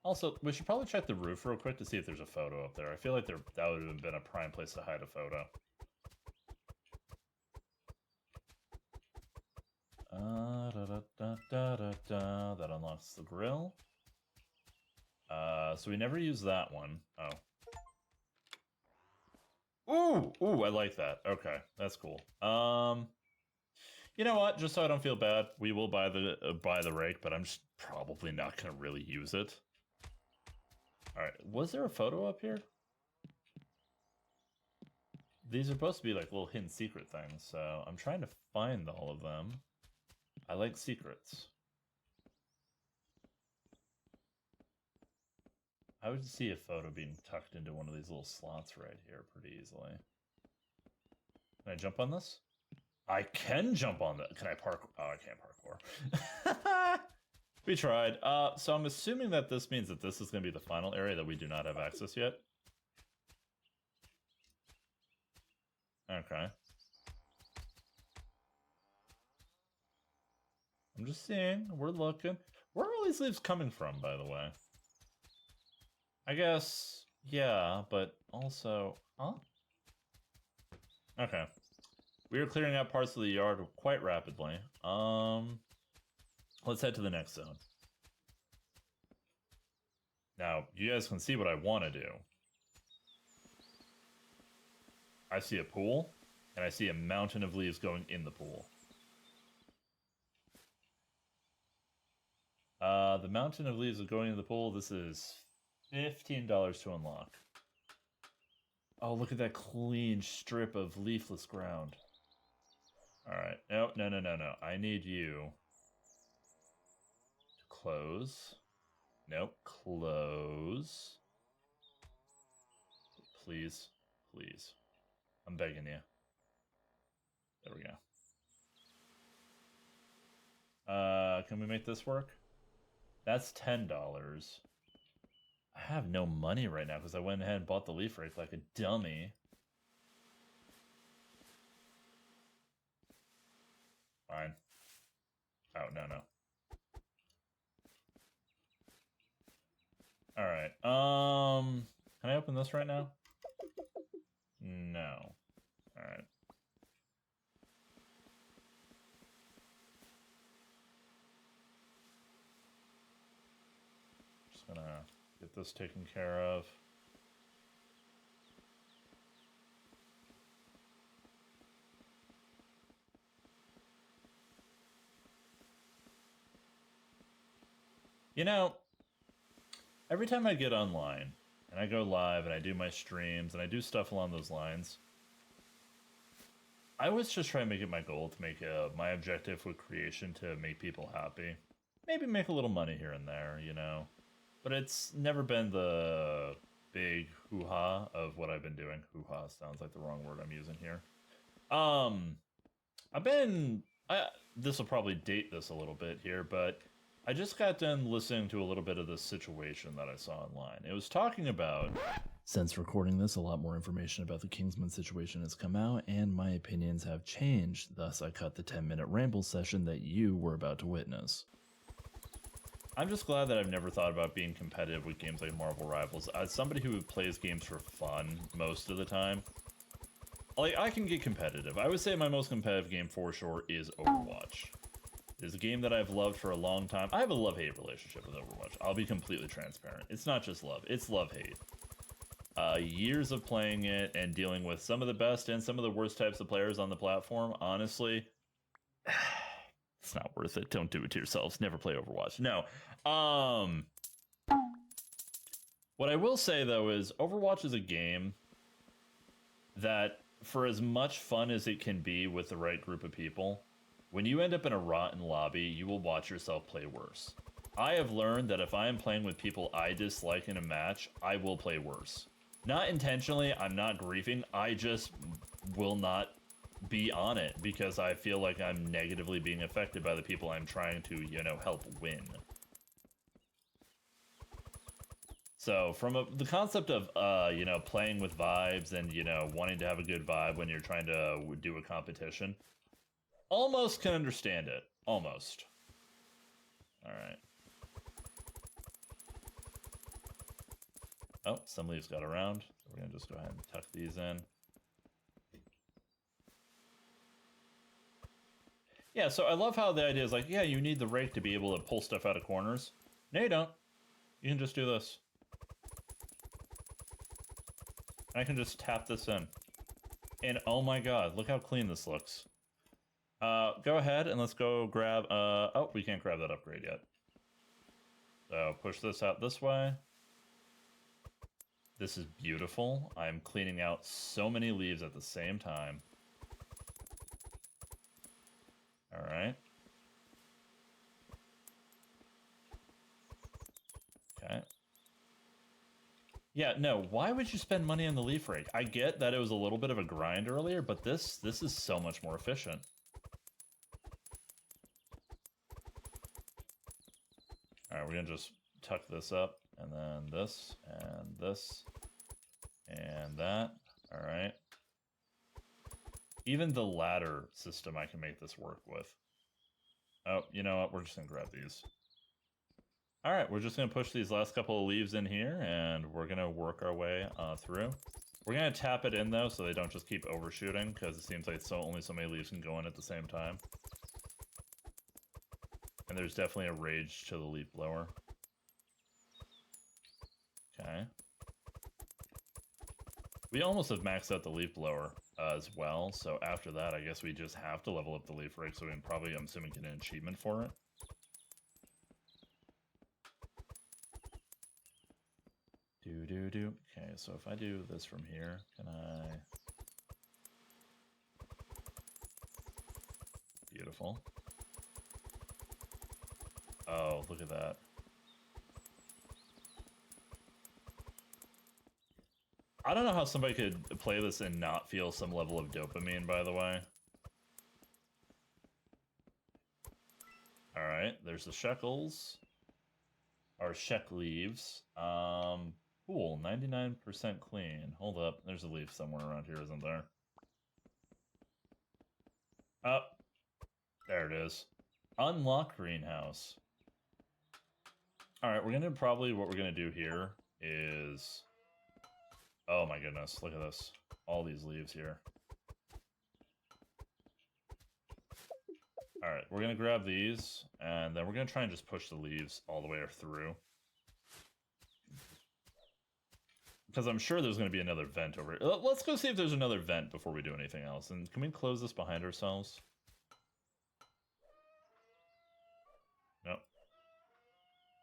Also, we should probably check the roof real quick to see if there's a photo up there. I feel like that would have been a prime place to hide a photo. That unlocks the grill. So we never use that one. Oh. Ooh, I like that. Okay, that's cool. You know what? Just so I don't feel bad, we will buy the rake, but I'm just probably not gonna really use it. All right, was there a photo up here? These are supposed to be like little hidden secret things, so I'm trying to find all of them. I like secrets. I would see a photo being tucked into one of these little slots right here pretty easily. Can I jump on this? I can jump on that. Can I park? Oh, I can't parkour. We tried. So I'm assuming that this means that this is going to be the final area that we do not have access yet. Okay. I'm just seeing. We're looking. Where are all these leaves coming from, by the way? I guess, yeah, but also... Huh? Okay. We are clearing out parts of the yard quite rapidly. Let's head to the next zone. Now, you guys can see what I want to do. I see a pool, and I see a mountain of leaves going in the pool. The mountain of leaves is going in the pool. This is $15 to unlock. Oh, look at that clean strip of leafless ground. Alright. No. I need you to close. Nope. Close. Please. Please. I'm begging you. There we go. Can we make this work? That's $10. I have no money right now because I went ahead and bought the leaf rake like a dummy. Fine. Oh, no. Alright, can I open this right now? No. Alright. Just gonna get this taken care of. You know, every time I get online, and I go live, and I do my streams, and I do stuff along those lines, I always just try and make it my goal to make my objective with creation to make people happy. Maybe make a little money here and there, you know? But it's never been the big hoo-ha of what I've been doing. Hoo-ha sounds like the wrong word I'm using here. This will probably date this a little bit here, but I just got done listening to a little bit of this situation that I saw online. It was talking about... Since recording this, a lot more information about the Kingsman situation has come out, and my opinions have changed. Thus, I cut the 10-minute ramble session that you were about to witness. I'm just glad that I've never thought about being competitive with games like Marvel Rivals. As somebody who plays games for fun most of the time, like, I can get competitive. I would say my most competitive game for sure is Overwatch. It's a game that I've loved for a long time. I have a love-hate relationship with Overwatch. I'll be completely transparent. It's not just love. It's love-hate. Years of playing it and dealing with some of the best and some of the worst types of players on the platform, honestly, it's not worth it. Don't do it to yourselves. Never play Overwatch. No. What I will say, though, is Overwatch is a game that, for as much fun as it can be with the right group of people, when you end up in a rotten lobby, you will watch yourself play worse. I have learned that if I am playing with people I dislike in a match, I will play worse. Not intentionally, I'm not griefing, I just will not be on it because I feel like I'm negatively being affected by the people I'm trying to, you know, help win. So from the concept of, you know, playing with vibes and, you know, wanting to have a good vibe when you're trying to do a competition, almost can understand it. Almost. All right. Oh, some leaves got around. We're going to just go ahead and tuck these in. Yeah, so I love how the idea is like, yeah, you need the rake to be able to pull stuff out of corners. No, you don't. You can just do this. I can just tap this in. And oh my god, look how clean this looks. Go ahead and let's go grab, oh, we can't grab that upgrade yet. So push this out this way. This is beautiful. I'm cleaning out so many leaves at the same time. All right. Okay. Yeah, no, why would you spend money on the leaf rake? I get that it was a little bit of a grind earlier, but this is so much more efficient. All right, we're gonna just tuck this up, and then this, and this, and that. All right. Even the ladder system I can make this work with. Oh, you know what? We're just gonna grab these. All right, we're just gonna push these last couple of leaves in here, and we're gonna work our way through. We're gonna tap it in though, so they don't just keep overshooting, because it seems like only so many leaves can go in at the same time. And there's definitely a rage to the leaf blower. Okay. We almost have maxed out the leaf blower as well, so after that, I guess we just have to level up the leaf rake, so we can probably, I'm assuming, get an achievement for it. Do. Okay, so if I do this from here, can I... Beautiful. Oh, look at that. I don't know how somebody could play this and not feel some level of dopamine, by the way. Alright, there's the shekels. Or sheck leaves. Cool, 99% clean. Hold up, there's a leaf somewhere around here, isn't there? Oh, there it is. Unlock greenhouse. Alright, we're gonna probably, what we're gonna do here is... Oh my goodness, look at this. All these leaves here. Alright, we're gonna grab these, and then we're gonna try and just push the leaves all the way through. Because I'm sure there's gonna be another vent over here. Let's go see if there's another vent before we do anything else. And can we close this behind ourselves? Nope.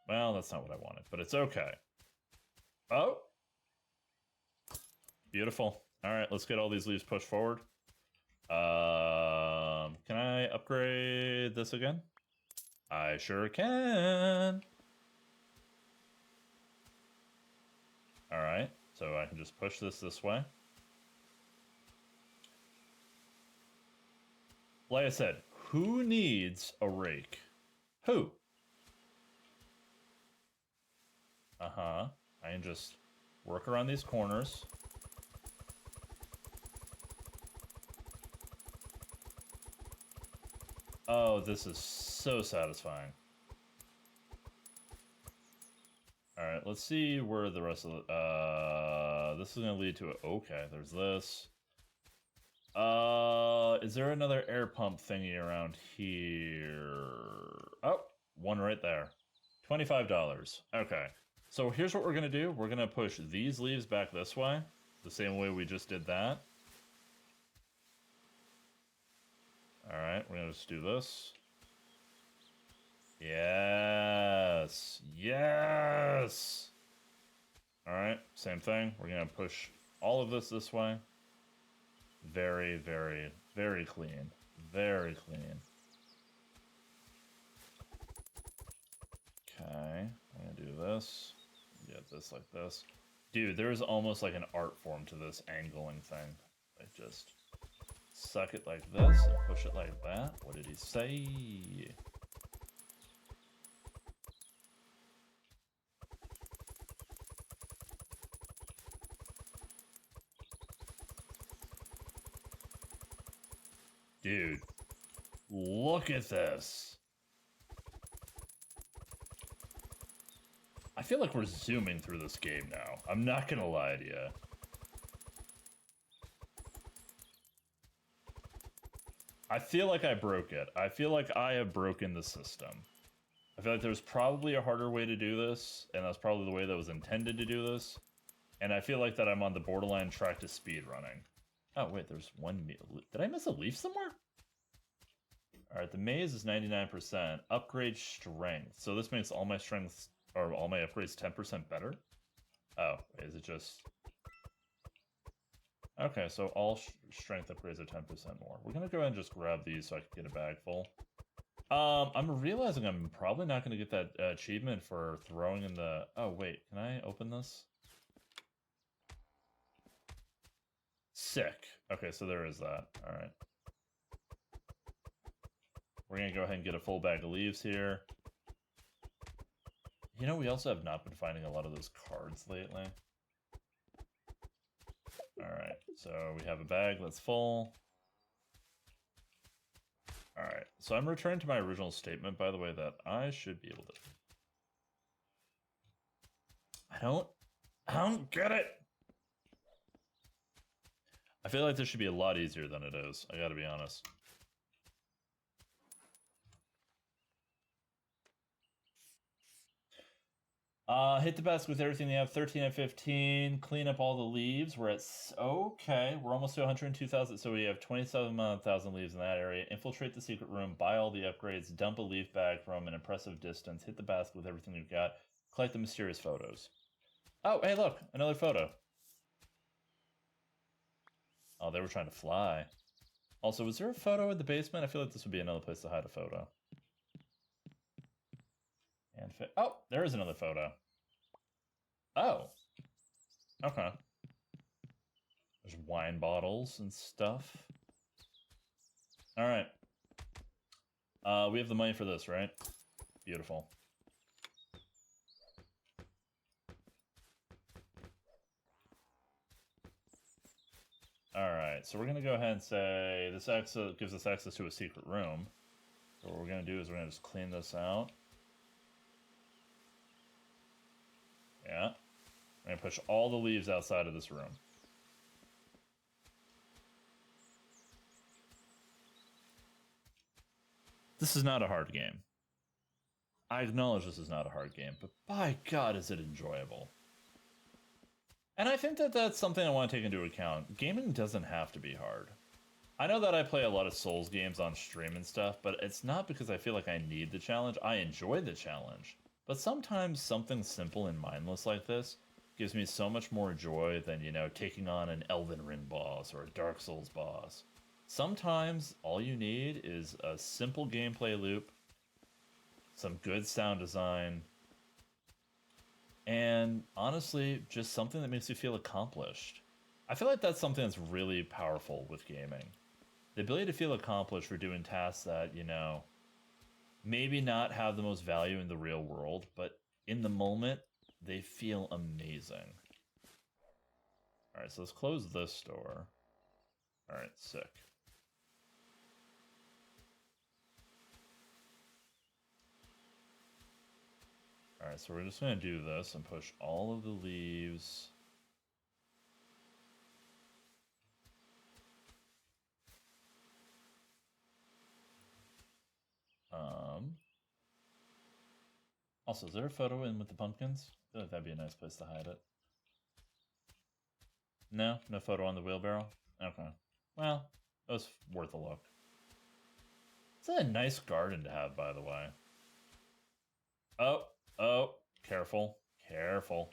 Well, that's not what I wanted, but it's okay. Oh! Beautiful. Alright, let's get all these leaves pushed forward. Can I upgrade this again? I sure can. Alright, so I can just push this way. Like I said, who needs a rake? Who? Uh-huh. I can just work around these corners. Oh, this is so satisfying. Alright, let's see where the rest of the... this is going to lead to it. Okay, there's this. Is there another air pump thingy around here? Oh, one right there. $25. Okay. So here's what we're going to do. We're going to push these leaves back this way. The same way we just did that. Alright, we're going to just do this. Yes! Yes! Alright, same thing. We're going to push all of this way. Very, very, very clean. Very clean. Okay, I'm going to do this. Get this like this. Dude, there's almost like an art form to this angling thing. Like just suck it like this and push it like that. What did he say? Dude, look at this. I feel like we're zooming through this game now. I'm not gonna lie to you. I feel like I broke it. I feel like I have broken the system. I feel like there's probably a harder way to do this, and that's probably the way that was intended to do this. And I feel like that I'm on the borderline track to speedrunning. Oh, wait, there's one meal. Did I miss a leaf somewhere? All right, the maze is 99%. Upgrade strength. So this makes all my strengths, or all my upgrades 10% better? Oh, is it just... Okay, so all strength upgrades are 10% more. We're gonna go ahead and just grab these so I can get a bag full. I'm realizing I'm probably not gonna get that achievement for throwing in the... Oh, wait, can I open this? Sick. Okay, so there is that. Alright. We're gonna go ahead and get a full bag of leaves here. You know, we also have not been finding a lot of those cards lately. Alright, so we have a bag that's full. Alright, so I'm returning to my original statement, by the way, that I should be able to... I don't get it! I feel like this should be a lot easier than it is, I gotta be honest. Hit the basket with everything they have. 13 and 15. Clean up all the leaves. We're at... Okay, we're almost to 102,000. So we have 27,000 leaves in that area. Infiltrate the secret room. Buy all the upgrades. Dump a leaf bag from an impressive distance. Hit the basket with everything you've got. Collect the mysterious photos. Oh, hey, look. Another photo. Oh, they were trying to fly. Also, was there a photo in the basement? I feel like this would be another place to hide a photo. And oh, there is another photo. Oh. Okay. There's wine bottles and stuff. Alright. We have the money for this, right? Beautiful. Alright, so we're gonna go ahead and say this gives us access to a secret room. So what we're gonna do is we're gonna just clean this out. Yeah. We're gonna push all the leaves outside of this room. This is not a hard game. I acknowledge this is not a hard game, but by God, is it enjoyable. And I think that that's something I want to take into account. Gaming doesn't have to be hard. I know that I play a lot of Souls games on stream and stuff, but it's not because I feel like I need the challenge. I enjoy the challenge. But sometimes something simple and mindless like this gives me so much more joy than, you know, taking on an Elden Ring boss or a Dark Souls boss. Sometimes all you need is a simple gameplay loop, some good sound design, and honestly, just something that makes you feel accomplished. I feel like that's something that's really powerful with gaming. The ability to feel accomplished for doing tasks that, you know, maybe not have the most value in the real world, but in the moment, they feel amazing. Alright, so let's close this door. Alright, sick. Alright, so we're just going to do this and push all of the leaves. Also, is there a photo in with the pumpkins? I feel like that'd be a nice place to hide it. No? No photo on the wheelbarrow? Okay. Well, it was worth a look. It's a nice garden to have, by the way. Oh, careful, careful.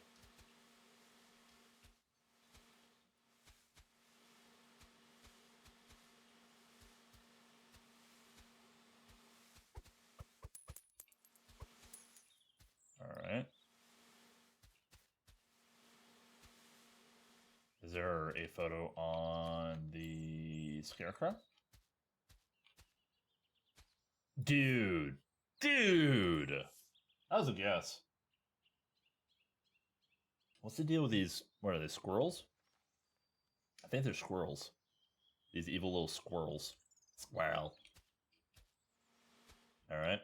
Alright. Is there a photo on the scarecrow? Dude! That was a guess. What's the deal with these? What are they, squirrels? I think they're squirrels. These evil little squirrels. Squirrel. Alright.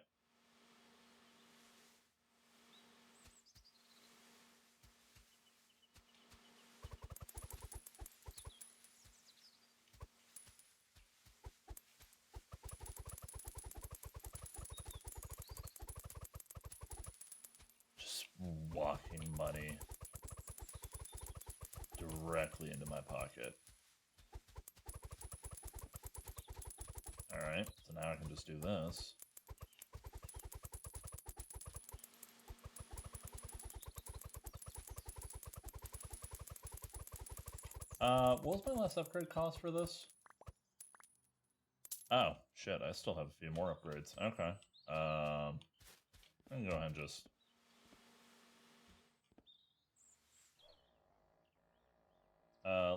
Just walking money directly into my pocket. Alright, so now I can just do this. What was my last upgrade cost for this? Oh, shit, I still have a few more upgrades. Okay. I can go ahead and just...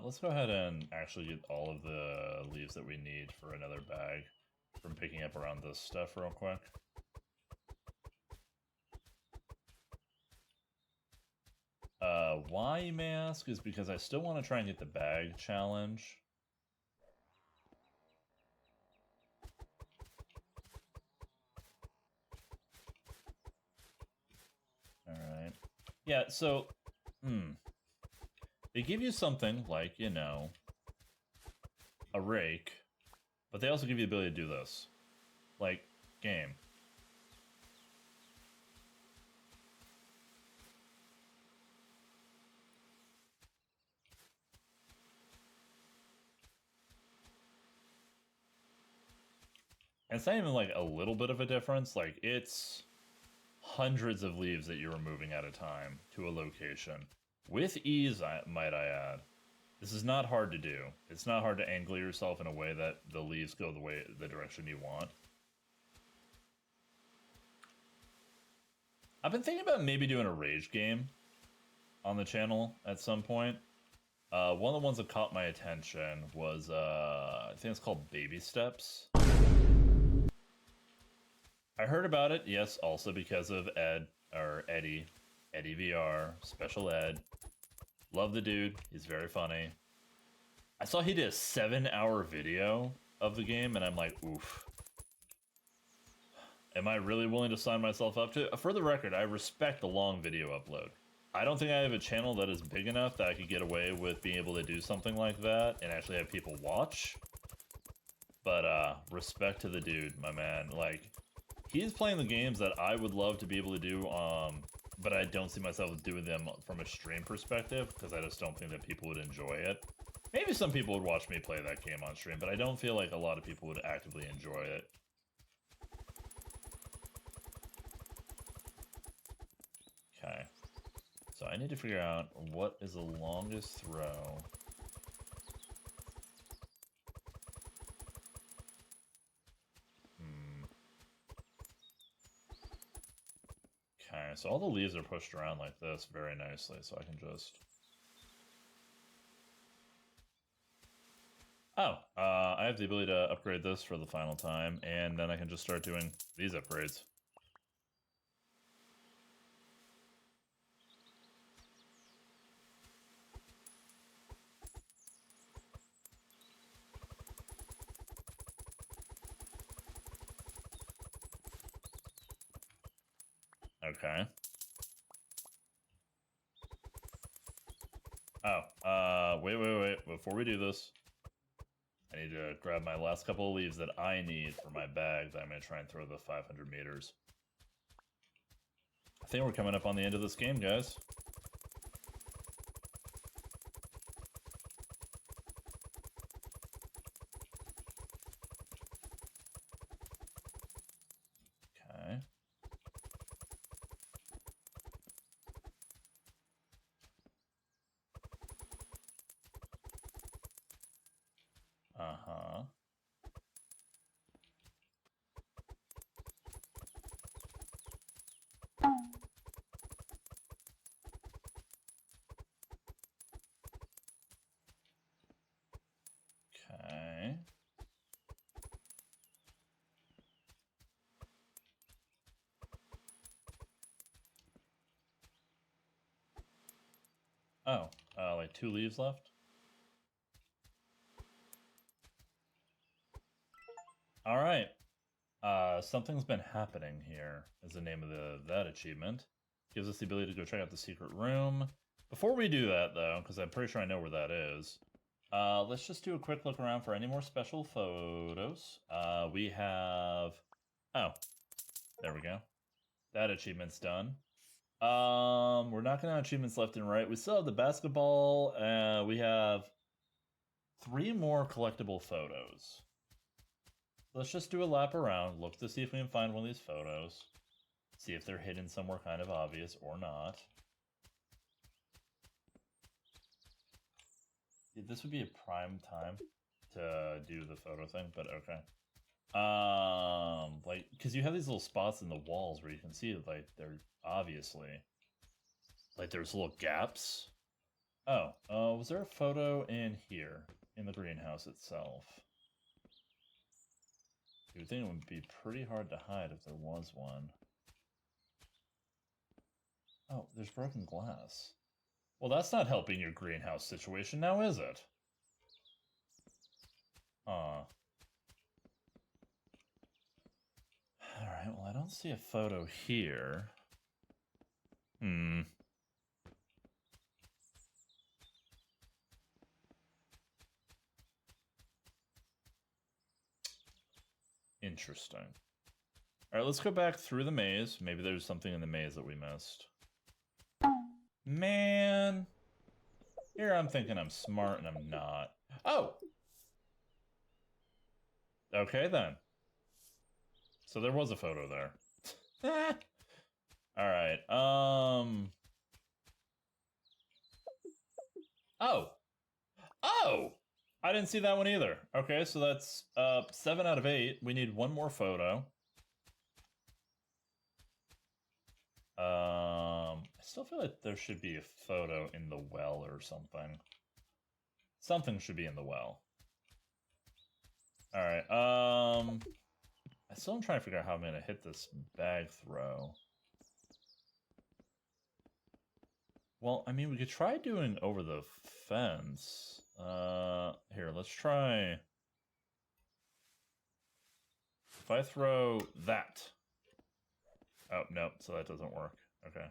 let's go ahead and actually get all of the leaves that we need for another bag from picking up around this stuff real quick. Why, you may ask, is because I still want to try and get the bag challenge. Alright. Yeah, so... They give you something like, you know, a rake, but they also give you the ability to do this. Like, game. And it's not even like a little bit of a difference, like it's hundreds of leaves that you're removing at a time to a location. With ease, might I add. This is not hard to do. It's not hard to angle yourself in a way that the leaves go the direction you want. I've been thinking about maybe doing a rage game on the channel at some point. One of the ones that caught my attention was, I think it's called Baby Steps. I heard about it, yes, also because of Eddie VR, Special Ed. Love the dude, he's very funny. I saw he did a 7-hour video of the game, and I'm like, oof. Am I really willing to sign myself up to it? For the record, I respect the long video upload. I don't think I have a channel that is big enough that I could get away with being able to do something like that and actually have people watch. But, respect to the dude, my man. Like, he's playing the games that I would love to be able to do, but I don't see myself doing them from a stream perspective, because I just don't think that people would enjoy it. Maybe some people would watch me play that game on stream, but I don't feel like a lot of people would actively enjoy it. Okay. So I need to figure out what is the longest throw. Okay, so all the leaves are pushed around like this very nicely, so I can just... Oh, I have the ability to upgrade this for the final time, and then I can just start doing these upgrades. Okay. Oh, wait. Before we do this, I need to grab my last couple of leaves that I need for my bag that I'm going to try and throw the 500 meters. I think we're coming up on the end of this game, guys. Okay. Uh-huh. Okay. Oh, like 2 leaves left? Alright. Something's been happening here is the name of that achievement. Gives us the ability to go check out the secret room. Before we do that, though, because I'm pretty sure I know where that is, let's just do a quick look around for any more special photos. We have... Oh, there we go. That achievement's done. We're knocking out achievements left and right. We still have the basketball. We have 3 more collectible photos. Let's just do a lap around, look to see if we can find one of these photos. See if they're hidden somewhere kind of obvious or not. This would be a prime time to do the photo thing, but okay. Like, because you have these little spots in the walls where you can see, like, they're obviously, like, there's little gaps. Oh, was there a photo in here, in the greenhouse itself? You would think it would be pretty hard to hide if there was one. Oh, there's broken glass. Well, that's not helping your greenhouse situation now, is it? Alright, well, I don't see a photo here. Interesting. Alright, let's go back through the maze. Maybe there's something in the maze that we missed. Man! Here I'm thinking I'm smart and I'm not. Oh! Okay, then. So there was a photo there. Alright, Oh! Oh! I didn't see that one either. Okay, so that's 7 out of 8. We need one more photo. I still feel like there should be a photo in the well or something. Something should be in the well. Alright, I still am trying to figure out how I'm gonna hit this bag throw. Well, I mean, we could try doing over the fence. Here, let's try. If I throw that. Oh, nope, so that doesn't work. Okay.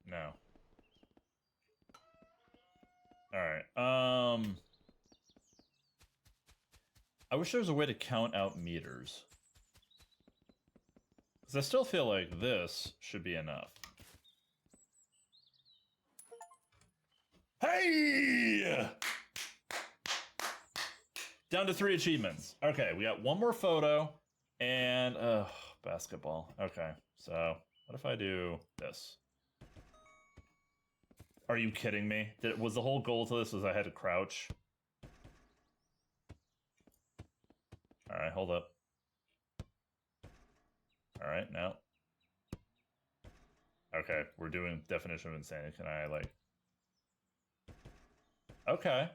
No. Alright, I wish there was a way to count out meters. Because I still feel like this should be enough. Hey! Down to 3 achievements. Okay, we got one more photo, and, basketball. Okay, so, what if I do this? Are you kidding me? Was the whole goal to this was I had to crouch? Alright, hold up. Alright, now. Okay, we're doing definition of insanity. Can I, like... Okay.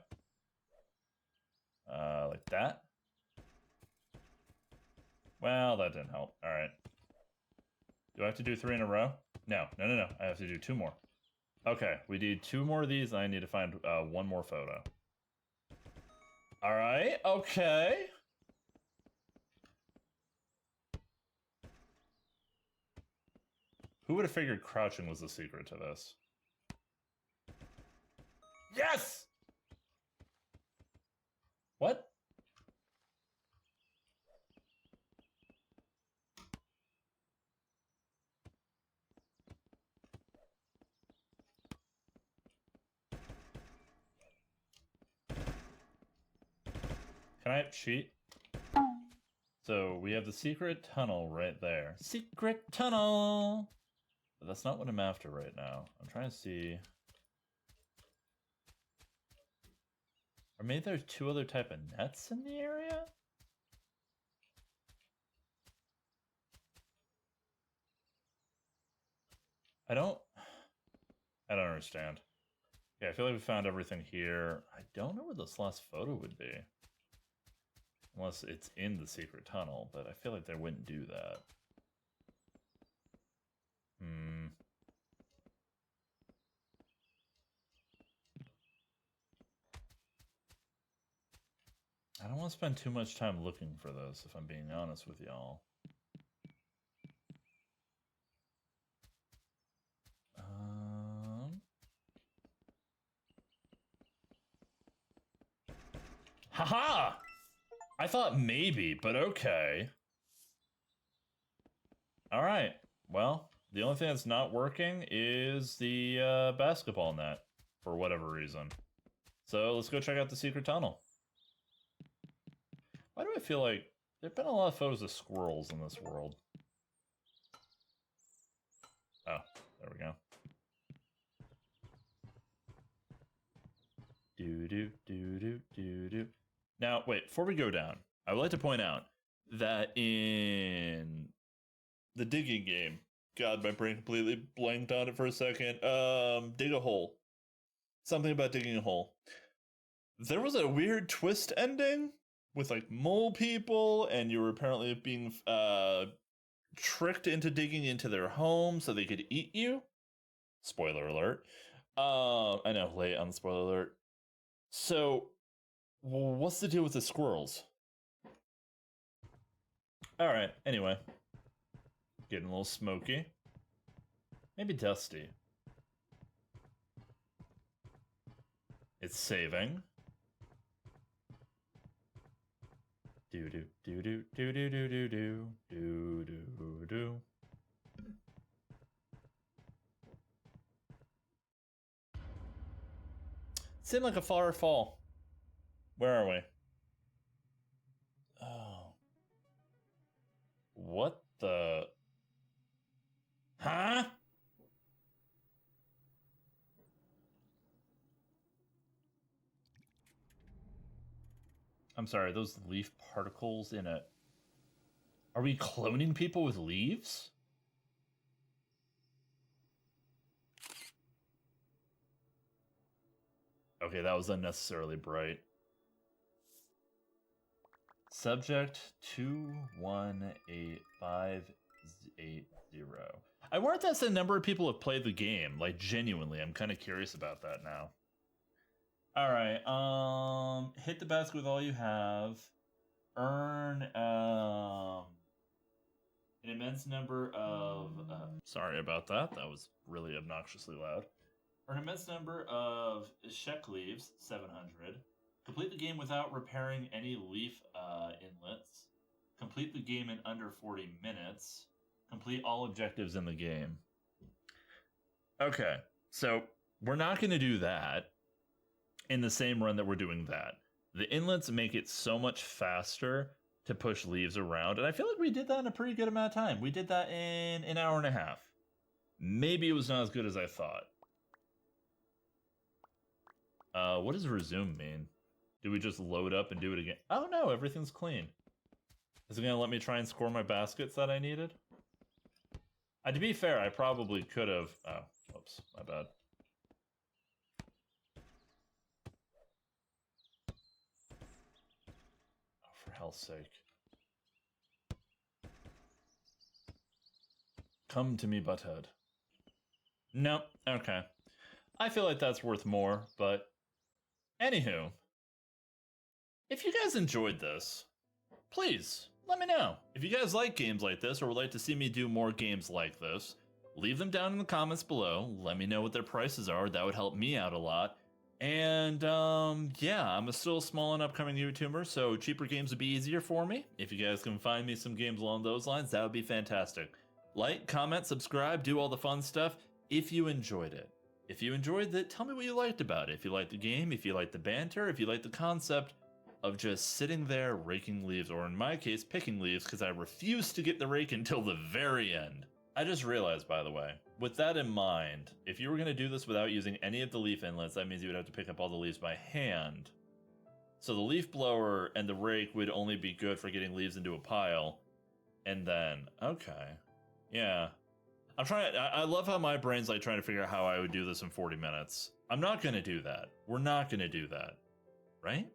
Like that? Well, that didn't help. Alright. Do I have to do 3 in a row? No. I have to do 2 more. Okay, we need 2 more of these, and I need to find 1 more photo. Alright, okay. Who would have figured crouching was the secret to this? Yes! What? Can I cheat? So, we have the secret tunnel right there. Secret tunnel! But that's not what I'm after right now. I'm trying to see... Or maybe there's 2 other type of nets in the area? I don't understand. Yeah, I feel like we found everything here. I don't know where this last photo would be. Unless it's in the secret tunnel, but I feel like they wouldn't do that. I don't want to spend too much time looking for this, if I'm being honest with y'all. Haha! I thought maybe, but okay. Alright, well, the only thing that's not working is the basketball net, for whatever reason. So let's go check out the secret tunnel. Why do I feel like there've been a lot of photos of squirrels in this world? Oh, there we go. Do. Now, wait, before we go down, I would like to point out that in the digging game, God, my brain completely blanked on it for a second. Dig a hole. Something about digging a hole. There was a weird twist ending with like mole people, and you were apparently being tricked into digging into their home so they could eat you. Spoiler alert. I know, late on the spoiler alert. So, what's the deal with the squirrels? Alright, anyway. Getting a little smoky. Maybe dusty. It's saving. Do. Seemed like a far fall. Where are we? Oh. What the? Huh? I'm sorry, those leaf particles in a... Are we cloning people with leaves? Okay, that was unnecessarily bright. Subject 218580. I wonder if that's the number of people who have played the game. Like, genuinely, I'm kind of curious about that now. Alright, hit the basket with all you have. Earn, an immense number of... sorry about that. That was really obnoxiously loud. Earn an immense number of Shek leaves, 700. Complete the game without repairing any leaf inlets. Complete the game in under 40 minutes. Complete all objectives in the game. Okay, so we're not going to do that in the same run that we're doing that. The inlets make it so much faster to push leaves around, and I feel like we did that in a pretty good amount of time. We did that in an hour and a half. Maybe it was not as good as I thought. What does resume mean? Do we just load up and do it again? Oh no, everything's clean. Is it going to let me try and score my baskets that I needed? To be fair, I probably could have... Oh, oops, my bad. Oh, for hell's sake. Come to me, butthead. Nope, okay. I feel like that's worth more, but... Anywho. If you guys enjoyed this, please, let me know. If you guys like games like this or would like to see me do more games like this, leave them down in the comments below. Let me know what their prices are. That would help me out a lot. And, yeah, I'm still a small and upcoming YouTuber, so cheaper games would be easier for me. If you guys can find me some games along those lines, that would be fantastic. Like, comment, subscribe, do all the fun stuff if you enjoyed it. If you enjoyed it, tell me what you liked about it. If you liked the game, if you liked the banter, if you liked the concept of just sitting there raking leaves, or in my case, picking leaves, because I refuse to get the rake until the very end. I just realized, by the way, with that in mind, if you were going to do this without using any of the leaf inlets, that means you would have to pick up all the leaves by hand. So the leaf blower and the rake would only be good for getting leaves into a pile. And then, okay. Yeah. I love how my brain's like trying to figure out how I would do this in 40 minutes. I'm not going to do that. We're not going to do that. Right?